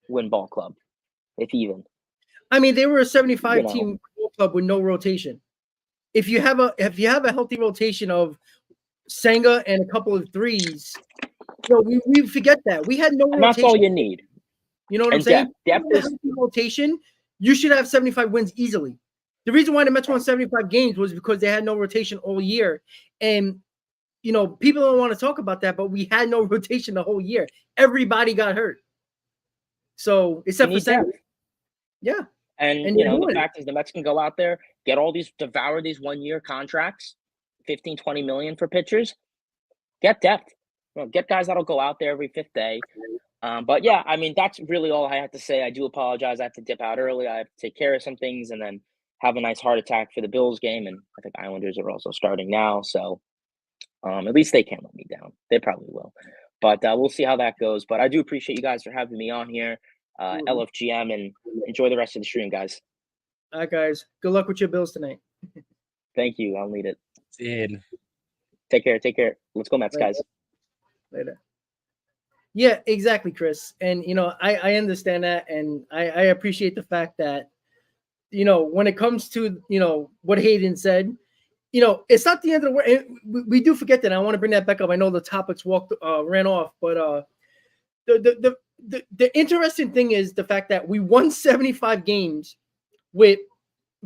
win ball club, if even. I mean, they were a 75 team ball club with no rotation. If you have a healthy rotation of Senga and a couple of threes, we forget that we had no rotation. That's all you need. You know what I'm saying? Depth is rotation. You should have 75 wins easily. The reason why the Mets won 75 games was because they had no rotation all year. And, people don't want to talk about that, but we had no rotation the whole year. Everybody got hurt. So, except for Senga. Yeah. And the fact is the Mets can go out there, devour these 1 year contracts, 15, 20 million for pitchers, get depth. Get guys that'll go out there every 5th day. But yeah, I mean, that's really all I have to say. I do apologize. I have to dip out early. I have to take care of some things and then have a nice heart attack for the Bills game. And I think Islanders are also starting now. So at least they can't let me down. They probably will. But we'll see how that goes. But I do appreciate you guys for having me on here. LFGM, and enjoy the rest of the stream, guys. All right, guys. Good luck with your Bills tonight. Thank you. I'll need it. Dude. Take care. Take care. Let's go, Mets, Later. guys. Later. Yeah, exactly, Chris. And, I understand that. And I appreciate the fact that, when it comes to, what Hayden said, it's not the end of the world. We do forget that. I want to bring that back up. I know the topics ran off, but the interesting thing is the fact that we won 75 games with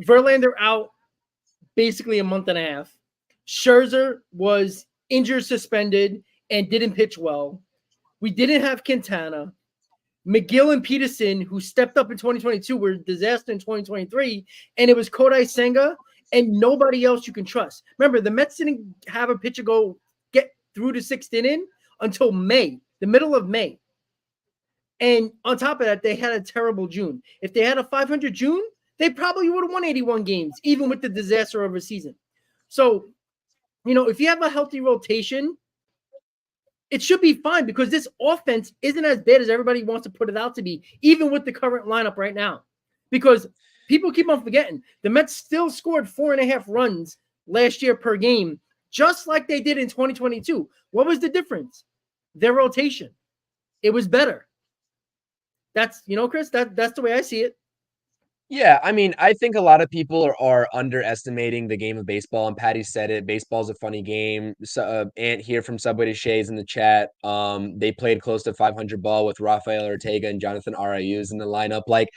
Verlander out basically a month and a half. Scherzer was injured, suspended, and didn't pitch well. We didn't have Quintana. McGill and Peterson, who stepped up in 2022, were a disaster in 2023, and it was Kodai Senga and nobody else you can trust. Remember, the Mets didn't have a pitcher get through the sixth inning until May, the middle of May. And on top of that, they had a terrible June. If they had a 500 June, they probably would have won 81 games, even with the disaster of a season. So, if you have a healthy rotation, it should be fine because this offense isn't as bad as everybody wants to put it out to be, even with the current lineup right now. Because people keep on forgetting, the Mets still scored 4.5 runs last year per game, just like they did in 2022. What was the difference? Their rotation. It was better. That's, Chris, that's the way I see it. Yeah, I mean, I think a lot of people are underestimating the game of baseball, and Patty said it. Baseball's a funny game. So, Ant here from Subway to Shays in the chat. They played close to 500 ball with Rafael Ortega and Jonathan Arias in the lineup. Like,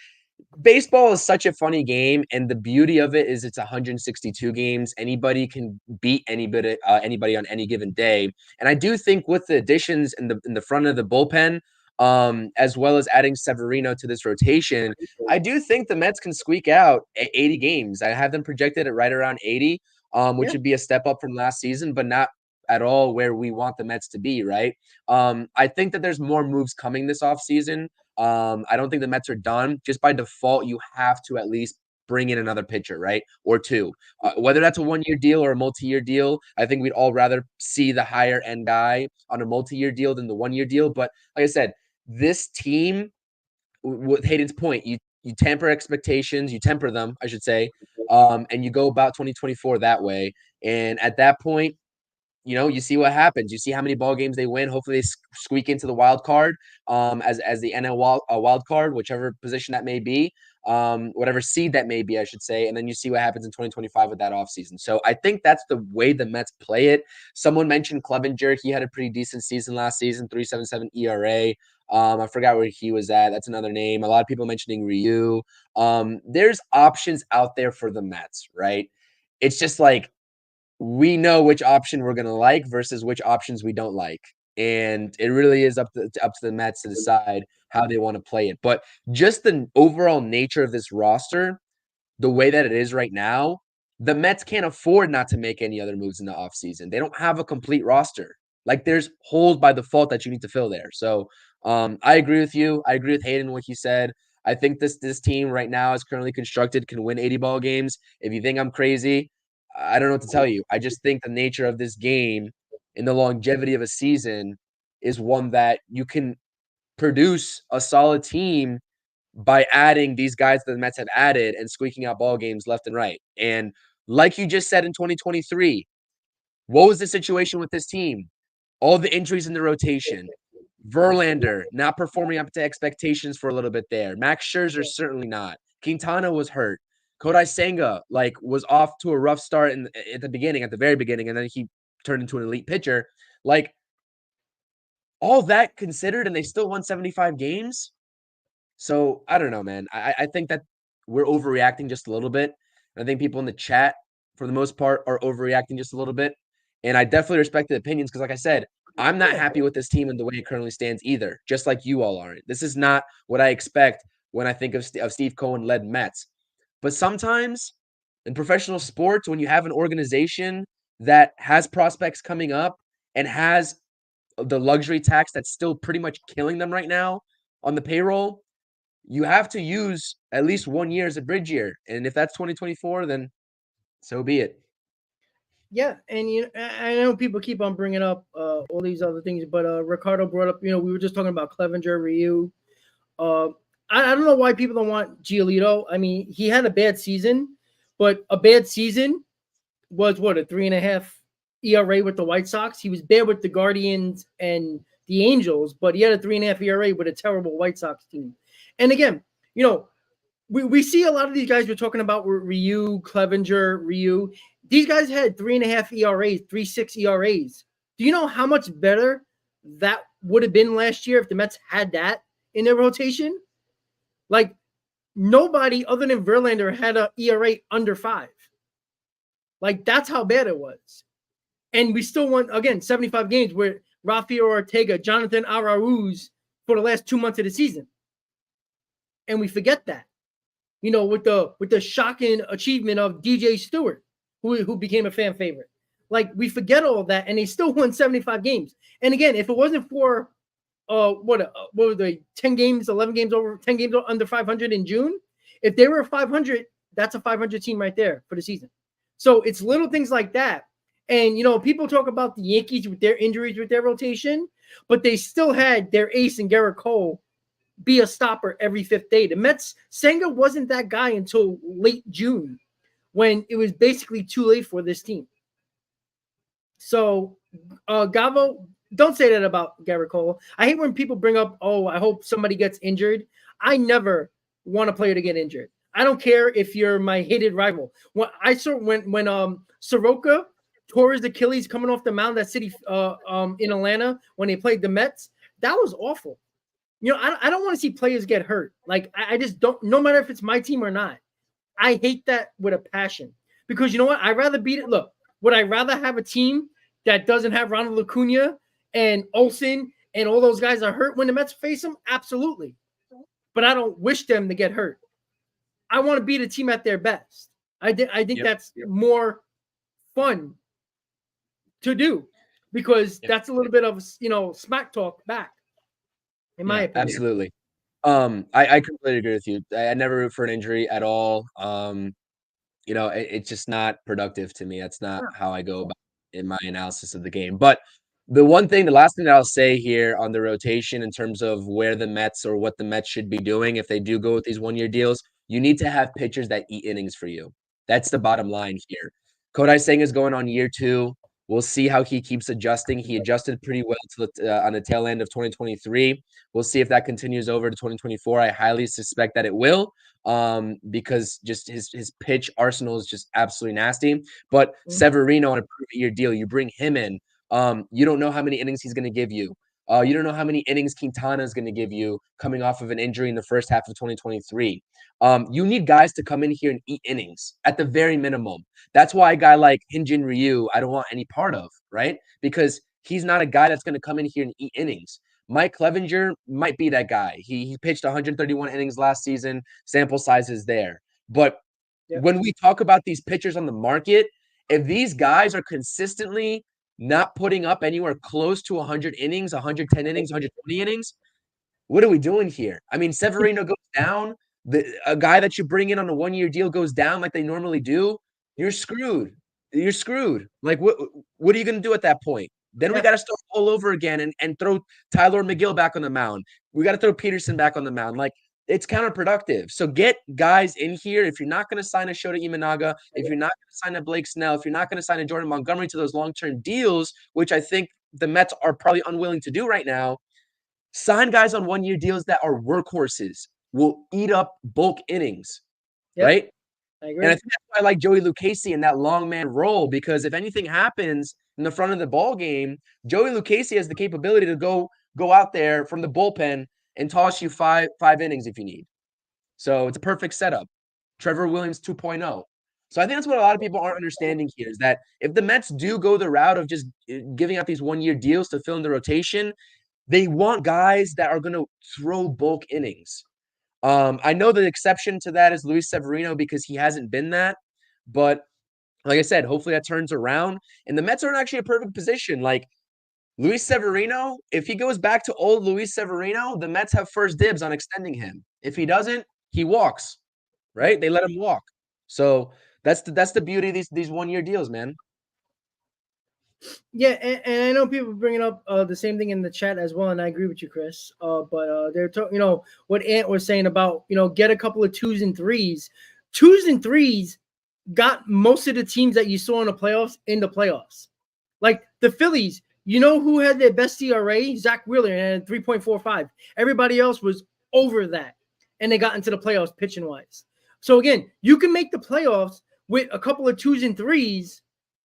baseball is such a funny game, and the beauty of it is it's 162 games. Anybody can beat anybody on any given day. And I do think with the additions in the front of the bullpen, as well as adding Severino to this rotation, I do think the Mets can squeak out 80 games. I have them projected at right around 80, which would be a step up from last season, but not at all where we want the Mets to be, right? I think that there's more moves coming this offseason. I don't think the Mets are done. Just by default, you have to at least bring in another pitcher, right? Or two. Whether that's a one-year deal or a multi-year deal, I think we'd all rather see the higher end guy on a multi-year deal than the one-year deal. But like I said, this team, with Hayden's point, you temper expectations, you temper them, I should say, and you go about 2024 that way. And at that point, you see what happens. You see how many ball games they win. Hopefully, they squeak into the wild card, as the NL wild card, whichever position that may be, whatever seed that may be, I should say. And then you see what happens in 2025 with that offseason. So I think that's the way the Mets play it. Someone mentioned Clevenger. He had a pretty decent season last season, 3.77 ERA. I forgot where he was at. That's another name. A lot of people mentioning Ryu. There's options out there for the Mets, right? It's just like, we know which option we're going to like versus which options we don't like. And it really is up to the Mets to decide how they want to play it. But just the overall nature of this roster, the way that it is right now, the Mets can't afford not to make any other moves in the offseason. They don't have a complete roster. Like, there's holes by default that you need to fill there. So I agree with you. I agree with Hayden, what he said. I think this team right now, as currently constructed, can win 80 ball games. If you think I'm crazy, I don't know what to tell you. I just think the nature of this game and the longevity of a season is one that you can produce a solid team by adding these guys that the Mets have added and squeaking out ball games left and right. And like you just said in 2023, what was the situation with this team? All the injuries in the rotation. Verlander not performing up to expectations for a little bit there. Max Scherzer certainly not. Quintana was hurt. Kodai Senga was off to a rough start at the very beginning, and then he turned into an elite pitcher. All that considered, and they still won 75 games. So I don't know, man. I think that we're overreacting just a little bit. I think people in the chat, for the most part, are overreacting just a little bit. And I definitely respect the opinions because, like I said, I'm not happy with this team and the way it currently stands either, just like you all aren't. This is not what I expect when I think of Steve Cohen-led Mets. But sometimes in professional sports, when you have an organization that has prospects coming up and has the luxury tax that's still pretty much killing them right now on the payroll, you have to use at least 1 year as a bridge year. And if that's 2024, then so be it. Yeah, and I know people keep on bringing up all these other things, but Ricardo brought up, we were just talking about Clevenger, Ryu. I don't know why people don't want Giolito. I mean, he had a bad season, but a bad season was what, a 3.5 ERA with the White Sox. He was bad with the Guardians and the Angels, but he had a 3.5 ERA with a terrible White Sox team. And again, we see a lot of these guys we're talking about were Ryu, Clevenger, Ryu. These guys had 3.5 ERAs, 3.6 ERAs. Do you know how much better that would have been last year if the Mets had that in their rotation? Like, nobody other than Verlander had an ERA under 5. Like, that's how bad it was. And we still won, again, 75 games with Rafael Ortega, Jonathan Arauz for the last 2 months of the season. And we forget that. With the shocking achievement of DJ Stewart, who became a fan favorite. Like, we forget all that, and they still won 75 games. And again, if it wasn't for what were they, 10 games, 11 games over, 10 games under 500 in June, if they were 500, that's a 500 team right there for the season. So it's little things like that. And, people talk about the Yankees with their injuries with their rotation, but they still had their ace in Garrett Cole be a stopper every 5th day. The Mets, Senga wasn't that guy until late June when it was basically too late for this team. So, Gavo, don't say that about Garrett Cole. I hate when people bring up, I hope somebody gets injured. I never want a player to get injured. I don't care if you're my hated rival. When I saw when Soroka tore his Achilles coming off the mound that city in Atlanta when they played the Mets, that was awful. I don't want to see players get hurt. Like, I just don't, no matter if it's my team or not. I hate that with a passion because you know what? I'd rather beat it. Look, would I rather have a team that doesn't have Ronald Acuna and Olsen and all those guys are hurt when the Mets face them? Absolutely. But I don't wish them to get hurt. I want to beat a team at their best. I think that's more fun to do because that's a little bit of, smack talk back. In my opinion. Absolutely. I completely agree with you. I never root for an injury at all. It's just not productive to me. That's not how I go about in my analysis of the game. But the last thing that I'll say here on the rotation in terms of where the Mets or what the Mets should be doing if they do go with these 1-year deals, you need to have pitchers that eat innings for you. That's the bottom line here. Kodai Senga is going on year 2. We'll see how he keeps adjusting. He adjusted pretty well on the tail end of 2023. We'll see if that continues over to 2024. I highly suspect that it will because just his pitch arsenal is just absolutely nasty. But Severino on a prove-it-year deal, you bring him in. You don't know how many innings he's going to give you. You don't know how many innings Quintana is going to give you coming off of an injury in the first half of 2023. You need guys to come in here and eat innings at the very minimum. That's why a guy like Hyun-Jin Ryu, I don't want any part of, right? Because he's not a guy that's going to come in here and eat innings. Mike Clevenger might be that guy. He pitched 131 innings last season. Sample size is there. But when we talk about these pitchers on the market, if these guys are consistently not putting up anywhere close to 100 innings, 110 innings, 120 innings, what are we doing here? I mean, Severino goes down. A guy that you bring in on a 1-year deal goes down like they normally do. You're screwed. You're screwed. Like, what are you going to do at that point? Then we got to start all over again and throw Tyler McGill back on the mound. We got to throw Peterson back on the mound. Like, it's counterproductive. So get guys in here. If you're not going to sign a Shota Imanaga, if you're not going to sign a Blake Snell, if you're not going to sign a Jordan Montgomery to those long-term deals, which I think the Mets are probably unwilling to do right now, sign guys on 1-year deals that are workhorses, will eat up bulk innings, right? I agree. And I think that's why I like Joey Lucchesi in that long man role, because if anything happens in the front of the ball game, Joey Lucchesi has the capability to go out there from the bullpen and toss you five innings if you need. So it's a perfect setup. Trevor Williams 2.0. So I think that's what a lot of people aren't understanding here is that if the Mets do go the route of just giving out these 1-year deals to fill in the rotation, they want guys that are going to throw bulk innings. I know the exception to that is Luis Severino because he hasn't been that. But like I said, hopefully that turns around. And the Mets are in actually a perfect position. Like Luis Severino, if he goes back to old Luis Severino, the Mets have first dibs on extending him. If he doesn't, he walks, right? They let him walk. So that's the beauty of these 1-year deals, man. Yeah, and I know people bringing up the same thing in the chat as well, and I agree with you, Chris. But they're what Ant was saying about get a couple of twos and threes. Twos and threes got most of the teams that you saw in the playoffs. Like the Phillies, who had their best ERA? Zach Wheeler, and 3.45. Everybody else was over that, and they got into the playoffs pitching wise. So again, you can make the playoffs with a couple of twos and threes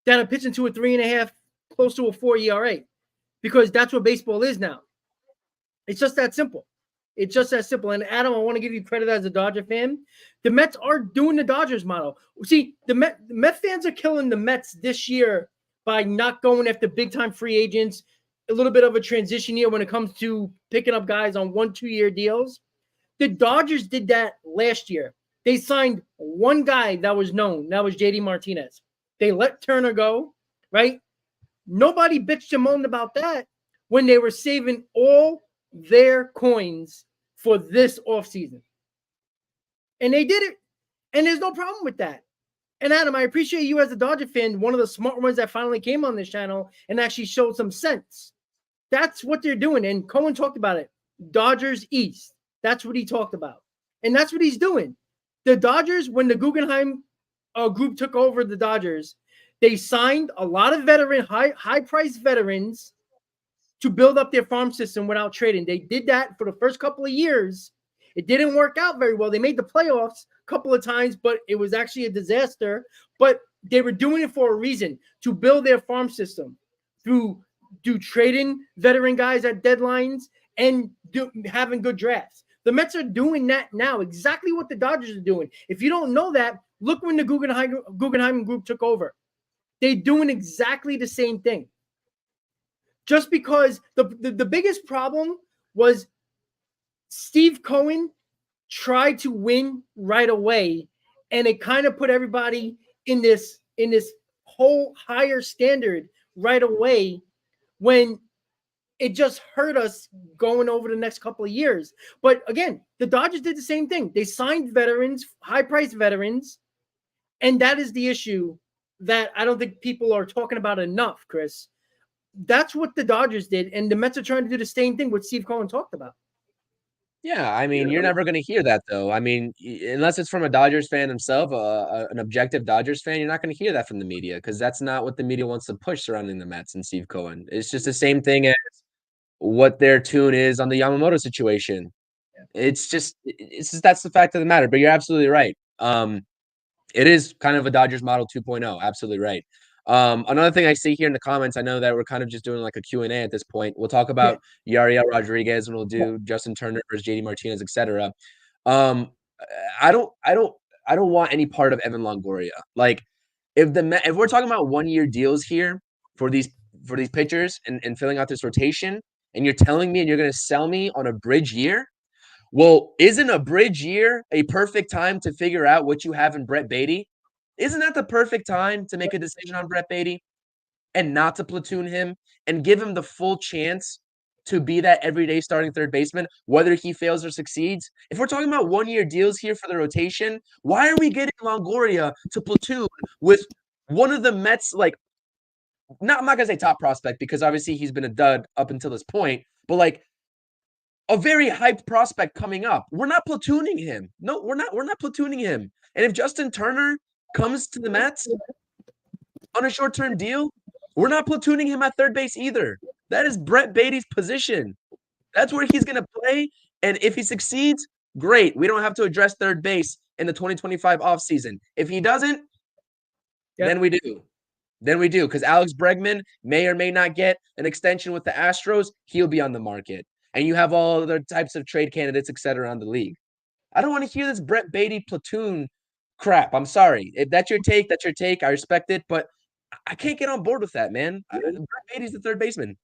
that are pitching to a 3.5, close to a 4 ERA, because that's what baseball is now. It's just that simple. It's just that simple. And Adam, I want to give you credit as a Dodger fan. The Mets are doing the Dodgers model. See, the Met fans are killing the Mets this year by not going after big-time free agents, a little bit of a transition year when it comes to picking up guys on 1-2 year deals. The Dodgers did that last year. They signed one guy that was known. That was JD Martinez. They let Turner go, right? Nobody bitched and moaned about that when they were saving all their coins for this offseason. And they did it. And there's no problem with that. And Adam, I appreciate you as a Dodger fan, one of the smart ones that finally came on this channel and actually showed some sense. That's what they're doing. And Cohen talked about it. Dodgers East. That's what he talked about. And that's what he's doing. The Dodgers, when the Guggenheim group took over the Dodgers, they signed a lot of high-priced veterans to build up their farm system without trading. They did that for the first couple of years. It didn't work out very well. They made the playoffs a couple of times, but it was actually a disaster. But they were doing it for a reason, to build their farm system through trading veteran guys at deadlines and having good drafts. The Mets are doing that now, exactly what the Dodgers are doing. If you don't know that, look when the Guggenheim group took over. They're doing exactly the same thing. Just because the biggest problem was Steve Cohen tried to win right away, and it kind of put everybody in this whole higher standard right away, when it just hurt us going over the next couple of years. But again, the Dodgers did the same thing. They signed veterans, high-priced veterans, and that is the issue that I don't think people are talking about enough, Chris. That's what the Dodgers did, and the Mets are trying to do the same thing what Steve Cohen talked about. Yeah, I mean, you're never going to hear that, though. I mean, unless it's from a Dodgers fan himself, an objective Dodgers fan, you're not going to hear that from the media, because that's not what the media wants to push surrounding the Mets and Steve Cohen. It's just the same thing as what their tune is on the Yamamoto situation. It's just that's the fact of the matter. But you're absolutely right. It is kind of a Dodgers model 2.0. Absolutely right. Another thing I see here in the comments, I know that we're kind of just doing like a Q&A at this point. We'll talk about Yariel Rodriguez, and we'll do Justin Turner versus JD Martinez, etc. I don't want any part of Evan Longoria. Like, if we're talking about 1-year deals here for these pitchers and filling out this rotation, and you're telling me and you're going to sell me on a bridge year, well, isn't a bridge year a perfect time to figure out what you have in Brett Baty? Isn't that the perfect time to make a decision on Brett Baty and not to platoon him and give him the full chance to be that everyday starting third baseman, whether he fails or succeeds? If we're talking about 1-year deals here for the rotation, why are we getting Longoria to platoon with one of the Mets, like, I'm not going to say top prospect, because obviously he's been a dud up until this point, but like a very hyped prospect coming up? We're not platooning him. No, we're not platooning him. And if Justin Turner comes to the Mets on a short-term deal, we're not platooning him at third base either. That is Brett Baty's position. That's where he's going to play. And if he succeeds, great. We don't have to address third base in the 2025 offseason. If he doesn't, then we do. Then we do, because Alex Bregman may or may not get an extension with the Astros. He'll be on the market. And you have all other types of trade candidates, et cetera, on the league. I don't want to hear this Brett Baty platoon crap. I'm sorry. If that's your take, that's your take. I respect it, but I can't get on board with that, man. Brett Baty's the third baseman.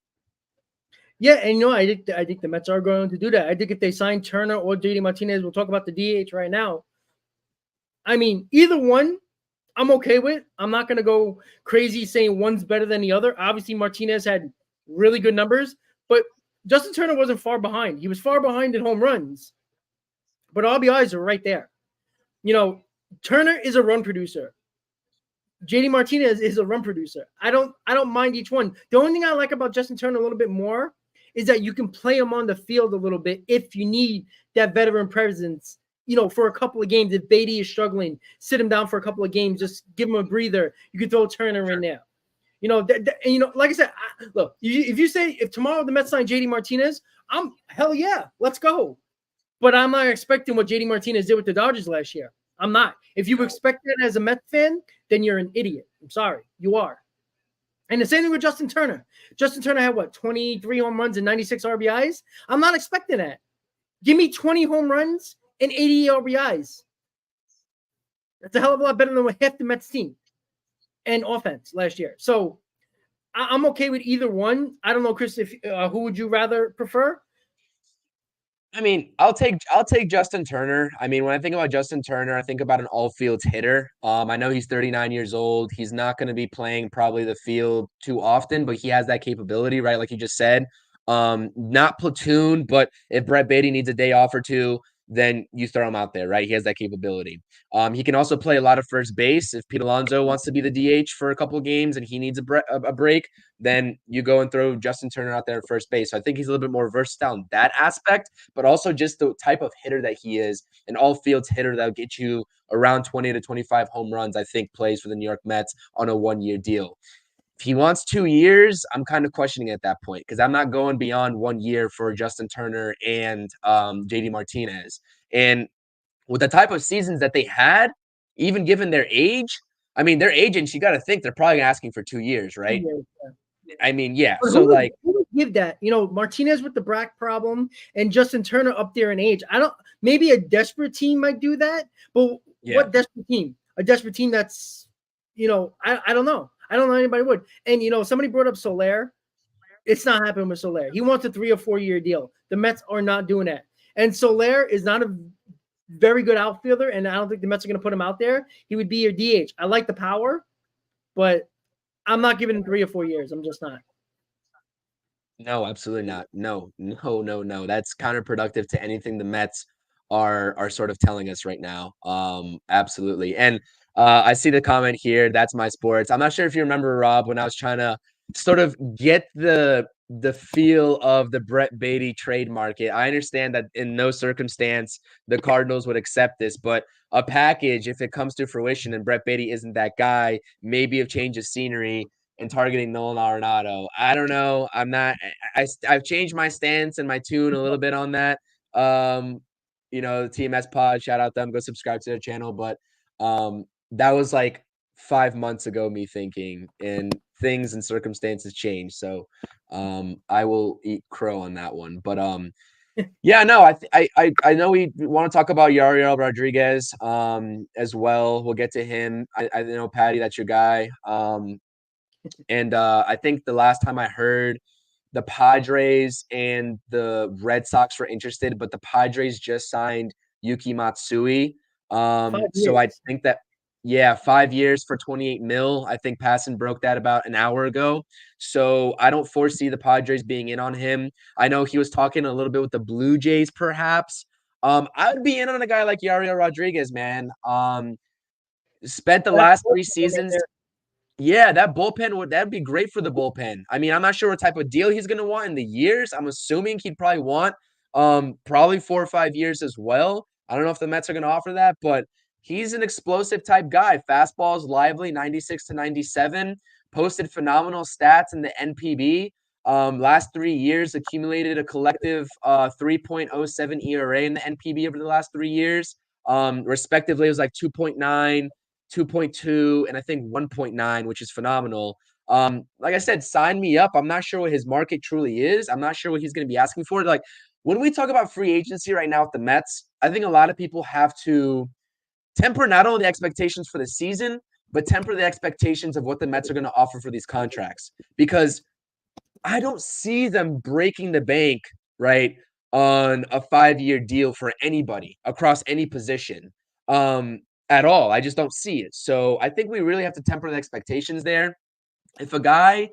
Yeah, and I think the Mets are going to do that. I think if they sign Turner or JD Martinez, we'll talk about the DH right now. I mean, either one, I'm okay with. I'm not going to go crazy saying one's better than the other. Obviously, Martinez had really good numbers, but Justin Turner wasn't far behind. He was far behind in home runs, but RBIs are right there. Turner is a run producer. JD Martinez is a run producer. I don't mind each one. The only thing I like about Justin Turner a little bit more is that you can play him on the field a little bit if you need that veteran presence. For a couple of games, if Beatty is struggling, sit him down for a couple of games, just give him a breather. You can throw Turner in there. Like I said, look, if tomorrow the Mets sign JD Martinez, I'm hell yeah, let's go. But I'm not expecting what JD Martinez did with the Dodgers last year. I'm not. If you expect that as a Mets fan, then you're an idiot. I'm sorry, you are. And the same thing with Justin Turner. Justin Turner had 23 home runs and 96 RBIs. I'm not expecting that. Give me 20 home runs and 80 RBIs. That's a hell of a lot better than half the Mets team and offense last year. So I'm okay with either one. I don't know, Chris, if who would you rather prefer? I mean, I'll take Justin Turner. I mean, when I think about Justin Turner, I think about an all-fields hitter. I know he's 39 years old. He's not going to be playing probably the field too often, but he has that capability, right? Like you just said. Not platoon, but if Brett Beatty needs a day off or two, then you throw him out there, right? He has that capability. He can also play a lot of first base. If Pete Alonso wants to be the DH for a couple of games and he needs a break, then you go and throw Justin Turner out there at first base. So I think he's a little bit more versatile in that aspect, but also just the type of hitter that he is, an all-fields hitter that'll get you around 20 to 25 home runs, I think plays for the New York Mets on a one-year deal. If he wants 2 years, I'm kind of questioning at that point because I'm not going beyond 1 year for Justin Turner and JD Martinez. And with the type of seasons that they had, even given their age, I mean, their agents, you got to think they're probably asking for 2 years, right? 2 years, yeah. I mean, yeah. But so who would give that? Martinez with the back problem and Justin Turner up there in age. Maybe a desperate team might do that, but what desperate team? A desperate team that's, I don't know. I don't know anybody would. And, somebody brought up Soler. It's not happening with Soler. He wants a 3 or 4 year deal. The Mets are not doing that. And Soler is not a very good outfielder, and I don't think the Mets are going to put him out there. He would be your DH. I like the power, but I'm not giving him 3 or 4 years. I'm just not. No, absolutely not. No. That's counterproductive to anything the Mets are sort of telling us right now. Absolutely. And I see the comment here. That's my sports. I'm not sure if you remember, Rob, when I was trying to sort of get the feel of the Brett Beatty trade market. I understand that in no circumstance the Cardinals would accept this, but a package, if it comes to fruition and Brett Beatty isn't that guy, maybe a change of scenery and targeting Nolan Arenado. I don't know. I've changed my stance and my tune a little bit on that. The TMS pod, shout out them, go subscribe to their channel. But that was like 5 months ago, me thinking, and things and circumstances change. So I will eat crow on that one. But yeah, no, I know we want to talk about Yariel Rodriguez as well. We'll get to him. I know, Patty, that's your guy. And I think the last time I heard, the Padres and the Red Sox were interested, but the Padres just signed Yuki Matsui. So I think that, 5 years for $28 million. I think Passan broke that about an hour ago. So I don't foresee the Padres being in on him. I know he was talking a little bit with the Blue Jays, perhaps. I would be in on a guy like Yariel Rodriguez, man. Spent the last 3 seasons. Yeah, that bullpen that'd be great for the bullpen. I mean, I'm not sure what type of deal he's going to want in the years. I'm assuming he'd probably want probably 4 or 5 years as well. I don't know if the Mets are going to offer that, but he's an explosive type guy. Fastball's lively, 96 to 97. Posted phenomenal stats in the NPB. Last 3 years accumulated a collective 3.07 ERA in the NPB over the last 3 years. Respectively, it was like 2.9. 2.2 and I think 1.9, which is phenomenal. Like I said, sign me up. I'm not sure what his market truly is. I'm not sure what he's going to be asking for. Like when we talk about free agency right now with the Mets, I think a lot of people have to temper not only the expectations for the season, but temper the expectations of what the Mets are going to offer for these contracts, because I don't see them breaking the bank, right, on a 5-year deal for anybody across any position. At all. I just don't see it. So I think we really have to temper the expectations there. If a guy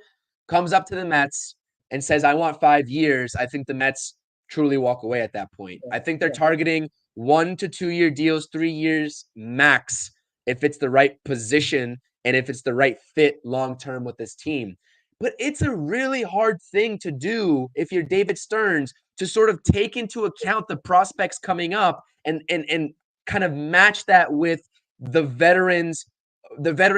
comes up to the Mets and says, I want 5 years, I think the Mets truly walk away at that point. I think they're targeting 1 to 2 year deals, 3 years max, if it's the right position and if it's the right fit long-term with this team. But it's a really hard thing to do if you're David Stearns, to sort of take into account the prospects coming up and kind of match that with the veteran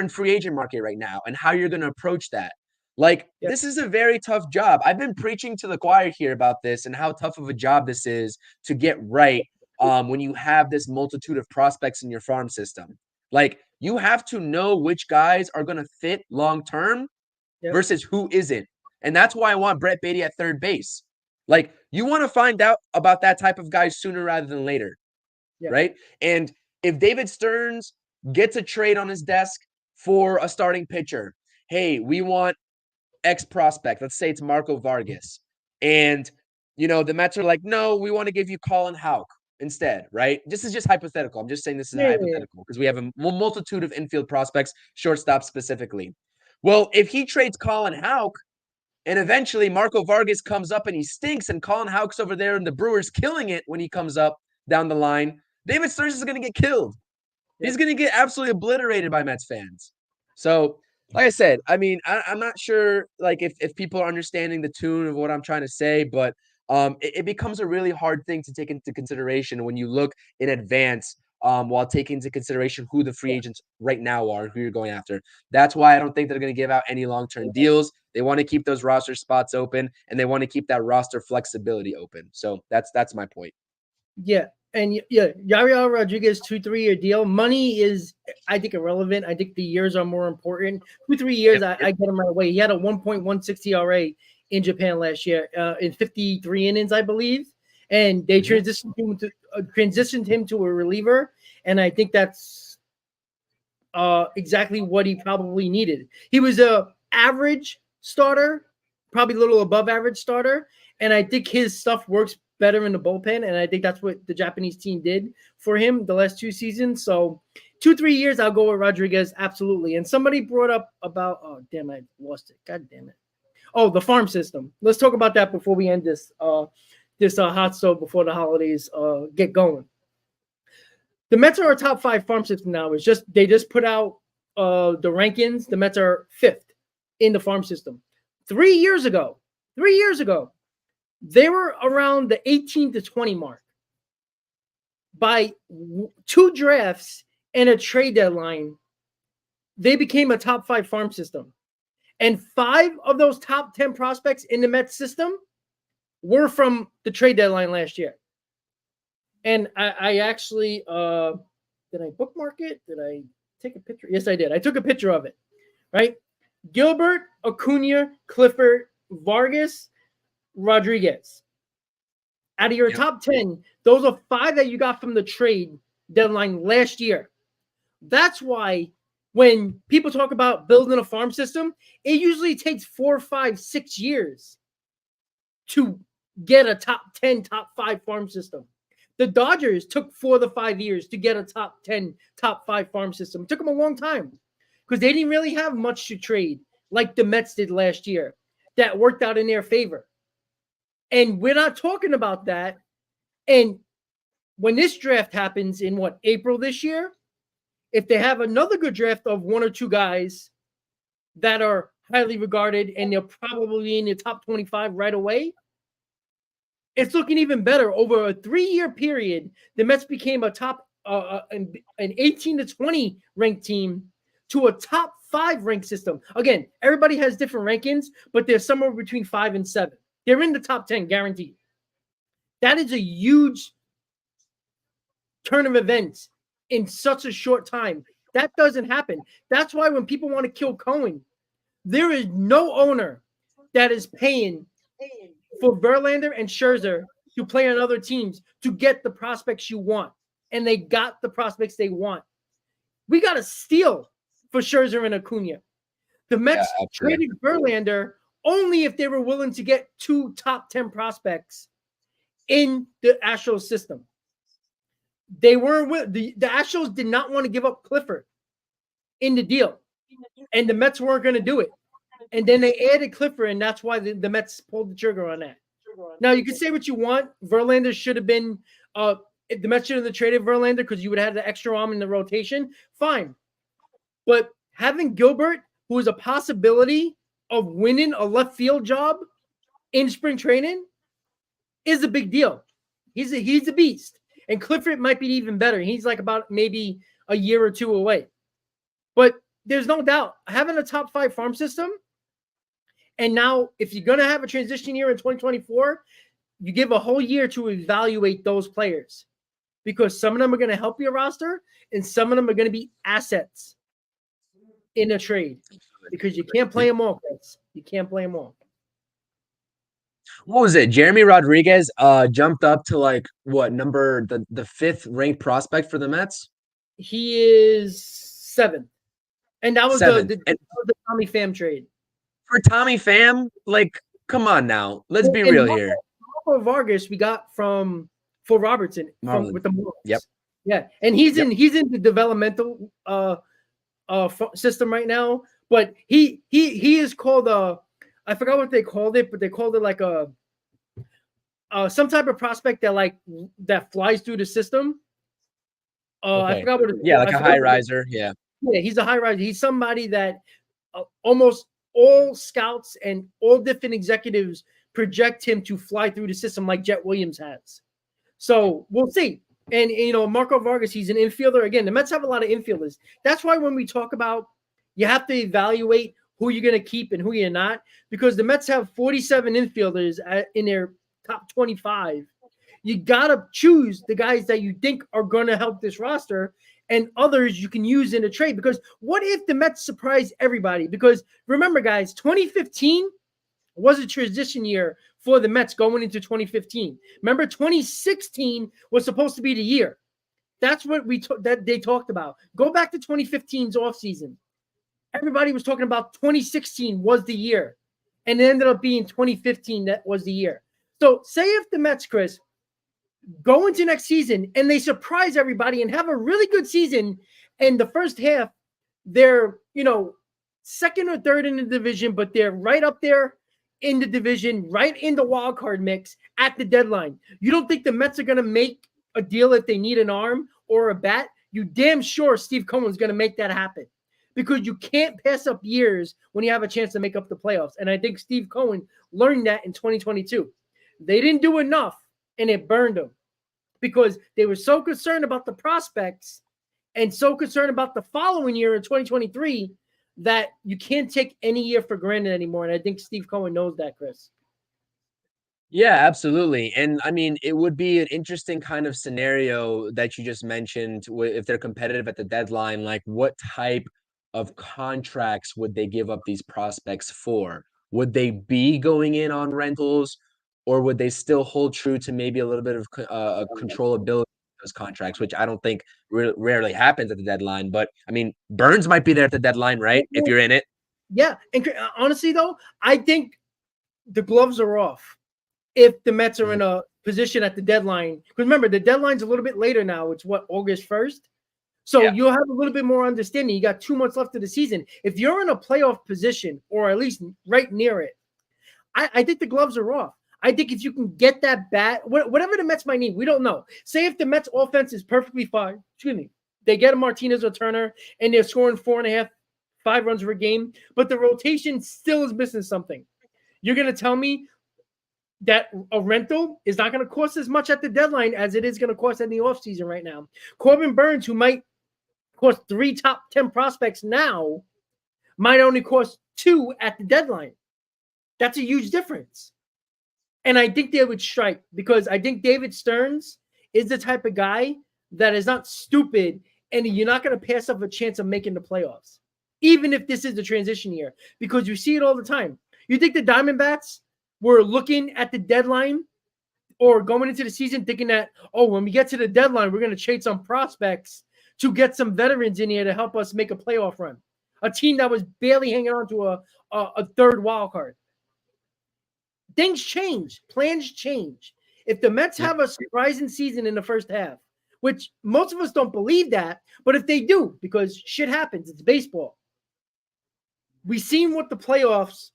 free agent market right now and how you're going to approach that. Like, this is a very tough job. I've been preaching to the choir here about this and how tough of a job this is to get right when you have this multitude of prospects in your farm system. Like, you have to know which guys are going to fit long-term versus who isn't. And that's why I want Brett Beatty at third base. Like, you want to find out about that type of guy sooner rather than later, right? And if David Stearns gets a trade on his desk for a starting pitcher, hey, we want X prospect. Let's say it's Marco Vargas. And, the Mets are like, no, we want to give you Colin Houck instead, right? This is just hypothetical. I'm just saying this is hypothetical because we have a multitude of infield prospects, shortstop specifically. Well, if he trades Colin Houck and eventually Marco Vargas comes up and he stinks and Colin Houck's over there and the Brewers killing it when he comes up down the line, David Stearns is going to get killed. He's going to get absolutely obliterated by Mets fans. So, like I said, I mean, I'm not sure like if people are understanding the tune of what I'm trying to say, but it becomes a really hard thing to take into consideration when you look in advance while taking into consideration who the free agents right now are, who you're going after. That's why I don't think they're going to give out any long-term deals. They want to keep those roster spots open, and they want to keep that roster flexibility open. So that's my point. Yeah. And Yariel Rodriguez 2-3-year deal. Money is, I think, irrelevant. I think the years are more important. 2-3 years, I get him right away. He had a 1.16 ERA in Japan last year in 53 innings, I believe. And they transitioned him to a reliever. And I think that's exactly what he probably needed. He was a average starter, probably a little above average starter. And I think his stuff works better in the bullpen. And I think that's what the Japanese team did for him the last 2 seasons. So 2-3 years, I'll go with Rodriguez. Absolutely. And somebody brought up about, oh, damn, I lost it. God damn it. Oh, the farm system. Let's talk about that before we end this hot stove before the holidays get going. The Mets are a top 5 farm system now. They just put out the rankings. The Mets are 5th in the farm system. 3 years ago, they were around the 18 to 20 mark. By 2 drafts and a trade deadline, they became a top 5 farm system. And 5 of those top 10 prospects in the Mets system were from the trade deadline last year. And I actually, did I bookmark it? Did I take a picture? Yes, I did. I took a picture of it, right? Gilbert, Acuna, Clifford, Vargas, Rodriguez. Out of your top 10, those are 5 that you got from the trade deadline last year. That's why when people talk about building a farm system, it usually takes 4, 5, 6 years to get a top 10, top 5 farm system. The Dodgers took 4 to 5 years to get a top 10, top 5 farm system. It took them a long time because they didn't really have much to trade like the Mets did last year that worked out in their favor. And we're not talking about that. And when this draft happens in April this year, if they have another good draft of 1 or 2 guys that are highly regarded and they're probably in the top 25 right away, it's looking even better. Over a 3-year period, the Mets became a top an 18 to 20 ranked team to a top 5 ranked system. Again, everybody has different rankings, but they're somewhere between 5 and 7. They're in the top 10, guaranteed. That is a huge turn of events in such a short time. That doesn't happen. That's why when people want to kill Cohen, there is no owner that is paying for Verlander and Scherzer to play on other teams to get the prospects you want. And they got the prospects they want. We got to steal for Scherzer and Acuna. The Mets traded Verlander only if they were willing to get 2 top 10 prospects in the Astros system. They weren't the Astros did not want to give up Clifford in the deal, and the Mets weren't going to do it. And then they added Clifford, and that's why the Mets pulled the trigger on that. Now you can say what you want. Verlander should have been the Mets should have traded Verlander because you would have the extra arm in the rotation. Fine, but having Gilbert, who is a possibility of winning a left field job in spring training, is a big deal. He's a beast. And Clifford might be even better. He's like about maybe a year or two away. But there's no doubt having a top 5 farm system. And now if you're going to have a transition year in 2024, you give a whole year to evaluate those players, because some of them are going to help your roster and some of them are going to be assets in a trade, because you can't play them all, Chris. You can't play them all. What was it? Jeremy Rodriguez jumped up to like what number, the 5th ranked prospect for the Mets? He is 7th. And that was the Tommy Pham trade. For Tommy Pham? Like, come on now. Let's be real here. Marco Vargas we got for Robertson with the Marlins. Yep. Yeah, and he's in the developmental system right now, but he is called I forgot what they called it, but they called it like some type of prospect that flies through the system. Okay. I forgot what it is. Yeah, like a high riser. Yeah. Yeah, he's a high riser. He's somebody that almost all scouts and all different executives project him to fly through the system like Jet Williams has. So we'll see. And, Marco Vargas, he's an infielder. Again, the Mets have a lot of infielders. That's why when we talk about, you have to evaluate who you're going to keep and who you're not, because the Mets have 47 infielders in their top 25. You got to choose the guys that you think are going to help this roster, and others you can use in a trade. Because what if the Mets surprise everybody? Because remember, guys, 2015 was a transition year for the Mets going into 2015. Remember, 2016 was supposed to be the year. That's what that they talked about. Go back to 2015's offseason. Everybody was talking about 2016 was the year, and it ended up being 2015 that was the year. So say if the Mets, Chris, go into next season and they surprise everybody and have a really good season, and the first half they're, second or third in the division, but they're right up there in the division, right in the wild card mix at the deadline. You don't think the Mets are going to make a deal if they need an arm or a bat? You damn sure Steve Cohen's going to make that happen, because you can't pass up years when you have a chance to make up the playoffs. And I think Steve Cohen learned that in 2022. They didn't do enough, and it burned them, because they were so concerned about the prospects and so concerned about the following year in 2023 that you can't take any year for granted anymore. And I think Steve Cohen knows that, Chris. Yeah, absolutely. And I mean, it would be an interesting kind of scenario that you just mentioned if they're competitive at the deadline. Like, what type of contracts would they give up these prospects for? Would they be going in on rentals, or would they still hold true to maybe a little bit of controllability of those contracts, which I don't think rarely happens at the deadline? But I mean, Burns might be there at the deadline, right? If you're in it. Yeah. And honestly, though, I think the gloves are off if the Mets are in a position at the deadline. Because remember, the deadline's a little bit later now. It's August 1st? So you'll have a little bit more understanding. You got 2 months left of the season. If you're in a playoff position, or at least right near it, I think the gloves are off. I think if you can get that bat, whatever the Mets might need, we don't know. Say if the Mets offense is perfectly fine, they get a Martinez or Turner, and they're scoring 4.5, 5 runs per game, but the rotation still is missing something. You're going to tell me that a rental is not going to cost as much at the deadline as it is going to cost in the offseason right now. Corbin Burns, who might cost 3 top 10 prospects now, might only cost 2 at the deadline. That's a huge difference. And I think they would strike, because I think David Stearns is the type of guy that is not stupid, and you're not going to pass up a chance of making the playoffs, even if this is the transition year, because you see it all the time. You think the Diamondbacks were looking at the deadline or going into the season thinking that, when we get to the deadline, we're going to trade some prospects to get some veterans in here to help us make a playoff run? A team that was barely hanging on to a third wild card. Things change. Plans change. If the Mets have a surprising season in the first half, which most of us don't believe that, but if they do, because shit happens, it's baseball. We've seen what the playoffs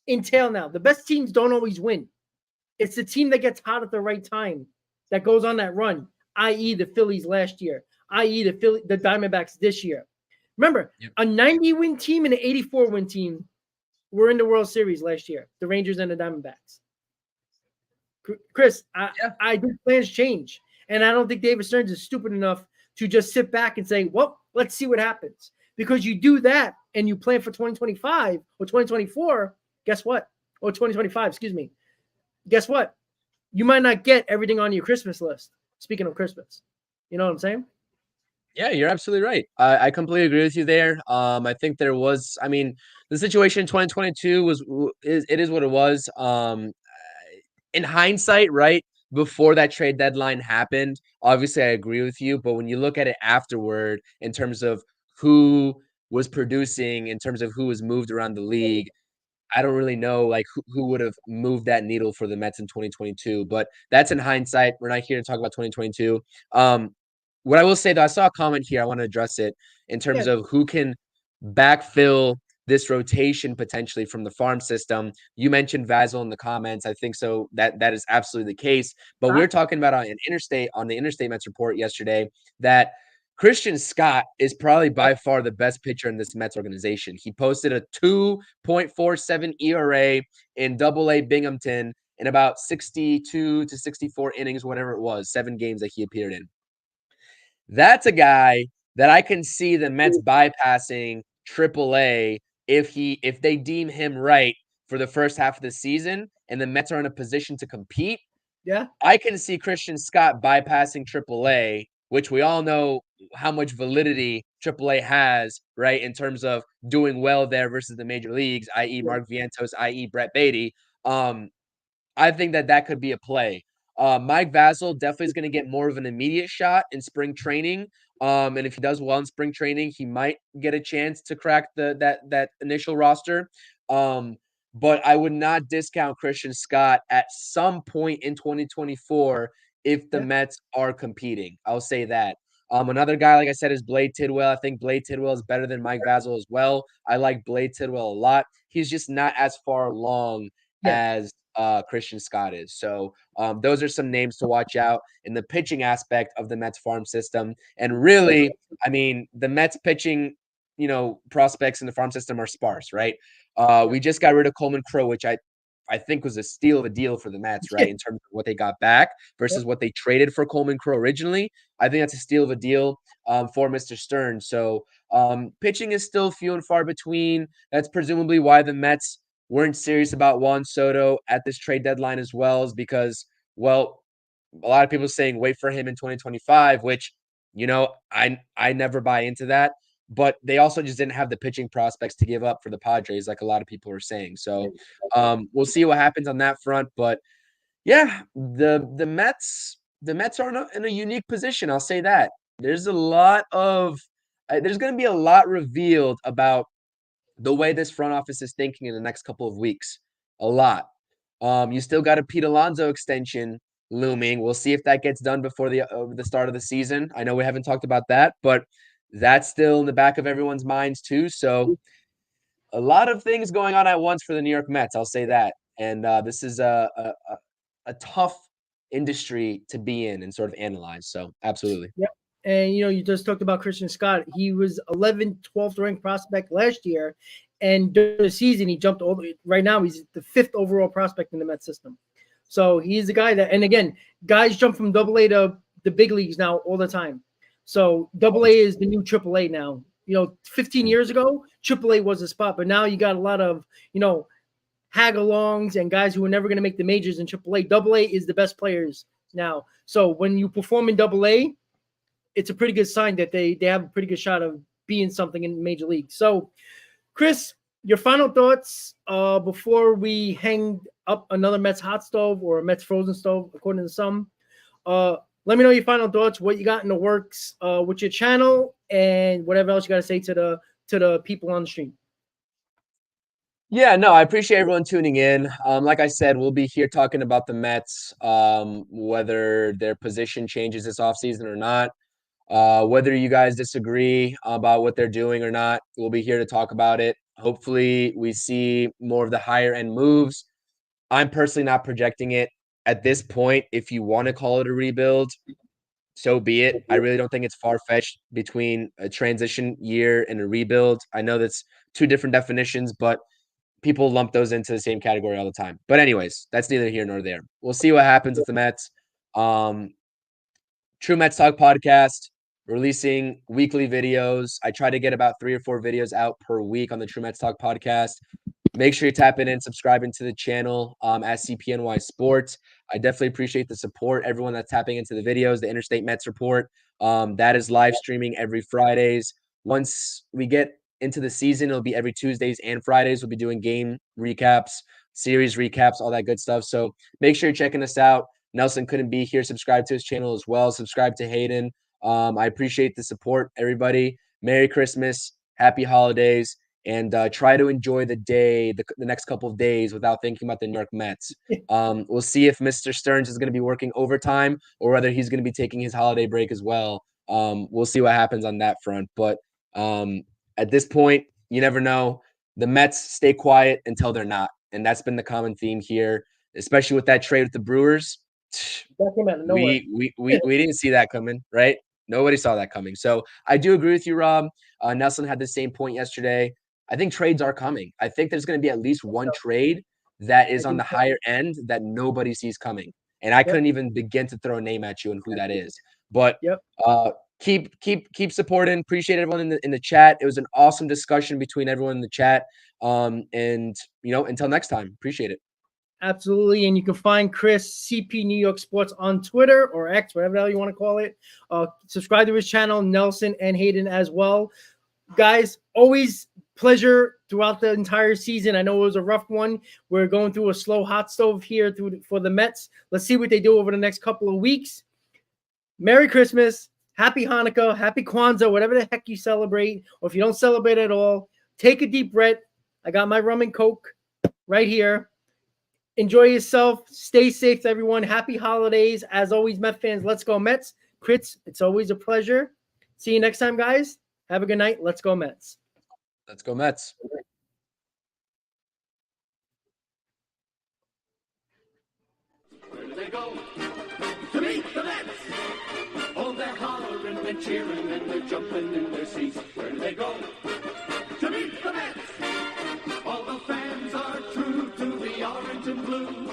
entail now. The best teams don't always win. It's the team that gets hot at the right time that goes on that run, i.e. the Phillies last year, i.e. the Diamondbacks this year. Remember, Yep. a 90-win team and an 84-win team were in the World Series last year. The Rangers and the Diamondbacks. Chris, I think plans change. And I don't think David Stearns is stupid enough to just sit back and say, well, let's see what happens. Because you do that and you plan for 2025 or 2024, guess what? Or 2025, excuse me. Guess what? You might not get everything on your Christmas list. Speaking of Christmas. You know what I'm saying? Yeah, you're absolutely right. I completely agree with you there. I think there was, I mean, the situation in 2022 it is what it was. In hindsight, right, before that trade deadline happened, obviously I agree with you. But when you look at it afterward, in terms of who was producing, in terms of who was moved around the league, I don't really know like who would have moved that needle for the Mets in 2022. But that's in hindsight. We're not here to talk about 2022. What I will say, though, I saw a comment here. I want to address it in terms of who can backfill this rotation potentially from the farm system. You mentioned Vasil in the comments. I think so. That is absolutely the case. But we were talking about on the Interstate Mets report yesterday that Christian Scott is probably by far the best pitcher in this Mets organization. He posted a 2.47 ERA in Double-A Binghamton in about 62 to 64 innings, whatever it was, 7 games that he appeared in. That's a guy that I can see the Mets bypassing AAA if they deem him right for the first half of the season and the Mets are in a position to compete. Yeah. I can see Christian Scott bypassing AAA, which we all know how much validity AAA has, right, in terms of doing well there versus the major leagues, i.e. Mark Vientos, i.e. Brett Beatty. I think that could be a play. Mike Vasil definitely is going to get more of an immediate shot in spring training. And if he does well in spring training, he might get a chance to crack that initial roster. But I would not discount Christian Scott at some point in 2024 if the Mets are competing. I'll say that. Another guy, like I said, is Blade Tidwell. I think Blade Tidwell is better than Mike Vasil as well. I like Blade Tidwell a lot. He's just not as far along as Christian Scott is. So those are some names to watch out in the pitching aspect of the Mets farm system. And really, I mean, the Mets pitching, prospects in the farm system are sparse, right? We just got rid of Coleman Crow, which I think was a steal of a deal for the Mets, right? In terms of what they got back versus what they traded for Coleman Crow originally. I think that's a steal of a deal for Mr. Stern. So pitching is still few and far between. That's presumably why the Mets weren't serious about Juan Soto at this trade deadline as well, is because, well, a lot of people are saying wait for him in 2025, which, I never buy into that. But they also just didn't have the pitching prospects to give up for the Padres, like a lot of people are saying. So we'll see what happens on that front. But yeah, the Mets are in a unique position. I'll say that. There's going to be a lot revealed about the way this front office is thinking in the next couple of weeks. A lot. You still got a Pete Alonso extension looming. We'll see if that gets done before the start of the season. I know we haven't talked about that, but that's still in the back of everyone's minds too. So a lot of things going on at once for the New York Mets. I'll say that. And this is a tough industry to be in and sort of analyze. So absolutely. Yep. And, you just talked about Christian Scott. He was 11th, 12th ranked prospect last year. And during the season, he jumped over. Right now, he's the 5th overall prospect in the Mets system. So he's the guy that, and again, guys jump from AA to the big leagues now all the time. So AA is the new AAA now. 15 years ago, AAA was a spot, but now you got a lot of, hag-alongs and guys who are never going to make the majors in AAA. AA is the best players now. So when you perform in AA, it's a pretty good sign that they have a pretty good shot of being something in Major League. So, Chris, your final thoughts before we hang up another Mets hot stove or a Mets frozen stove, according to some. Let me know your final thoughts, what you got in the works with your channel, and whatever else you got to say to the people on the stream. Yeah, no, I appreciate everyone tuning in. Like I said, we'll be here talking about the Mets, whether their position changes this offseason or not, whether you guys disagree about what they're doing or not. We'll be here to talk about it. Hopefully, we see more of the higher end moves. I'm personally not projecting it at this point. If you want to call it a rebuild, so be it. I really don't think it's far-fetched between a transition year and a rebuild. I know that's two different definitions, but people lump those into the same category all the time. But anyways, that's neither here nor there. We'll see what happens with the Mets. True Mets Talk Podcast, releasing weekly videos. I try to get about 3 or 4 videos out per week on the True Mets Talk Podcast. Make sure you're tapping in, subscribing to the channel at CPNY Sports. I definitely appreciate the support. Everyone that's tapping into the videos, the Interstate Mets Report, that is live streaming every Fridays. Once we get into the season, it'll be every Tuesdays and Fridays. We'll be doing game recaps, series recaps, all that good stuff. So make sure you're checking us out. Nelson couldn't be here. Subscribe to his channel as well. Subscribe to Hayden. I appreciate the support, everybody. Merry Christmas. Happy holidays. And try to enjoy the day, the next couple of days without thinking about the New York Mets. We'll see if Mr. Stearns is going to be working overtime or whether he's going to be taking his holiday break as well. We'll see what happens on that front. But at this point, you never know. The Mets stay quiet until they're not. And that's been the common theme here, especially with that trade with the Brewers. We didn't see that coming, right? Nobody saw that coming. So I do agree with you, Rob. Nelson had the same point yesterday. I think trades are coming. I think there's going to be at least one trade that is on the higher end that nobody sees coming. And I couldn't even begin to throw a name at you and who that is. But keep supporting. Appreciate everyone in the chat. It was an awesome discussion between everyone in the chat. And until next time, appreciate it. Absolutely. And you can find Chris CP New York Sports on Twitter or X, whatever the hell you want to call it. Subscribe to his channel, Nelson and Hayden as well. Guys, always pleasure throughout the entire season. I know it was a rough one. We're going through a slow hot stove here for the Mets. Let's see what they do over the next couple of weeks. Merry Christmas, Happy Hanukkah, Happy Kwanzaa, whatever the heck you celebrate. Or if you don't celebrate at all, take a deep breath. I got my rum and Coke right here. Enjoy yourself. Stay safe, everyone. Happy holidays. As always, Met fans, let's go Mets. Crits, it's always a pleasure. See you next time, guys. Have a good night. Let's go Mets. Let's go Mets. Where do they go? To meet the Mets. Oh, they're hollering, they're cheering, and they're jumping in their seats. Where do they go? To meet the Mets. All the fans are true to the orange and blue.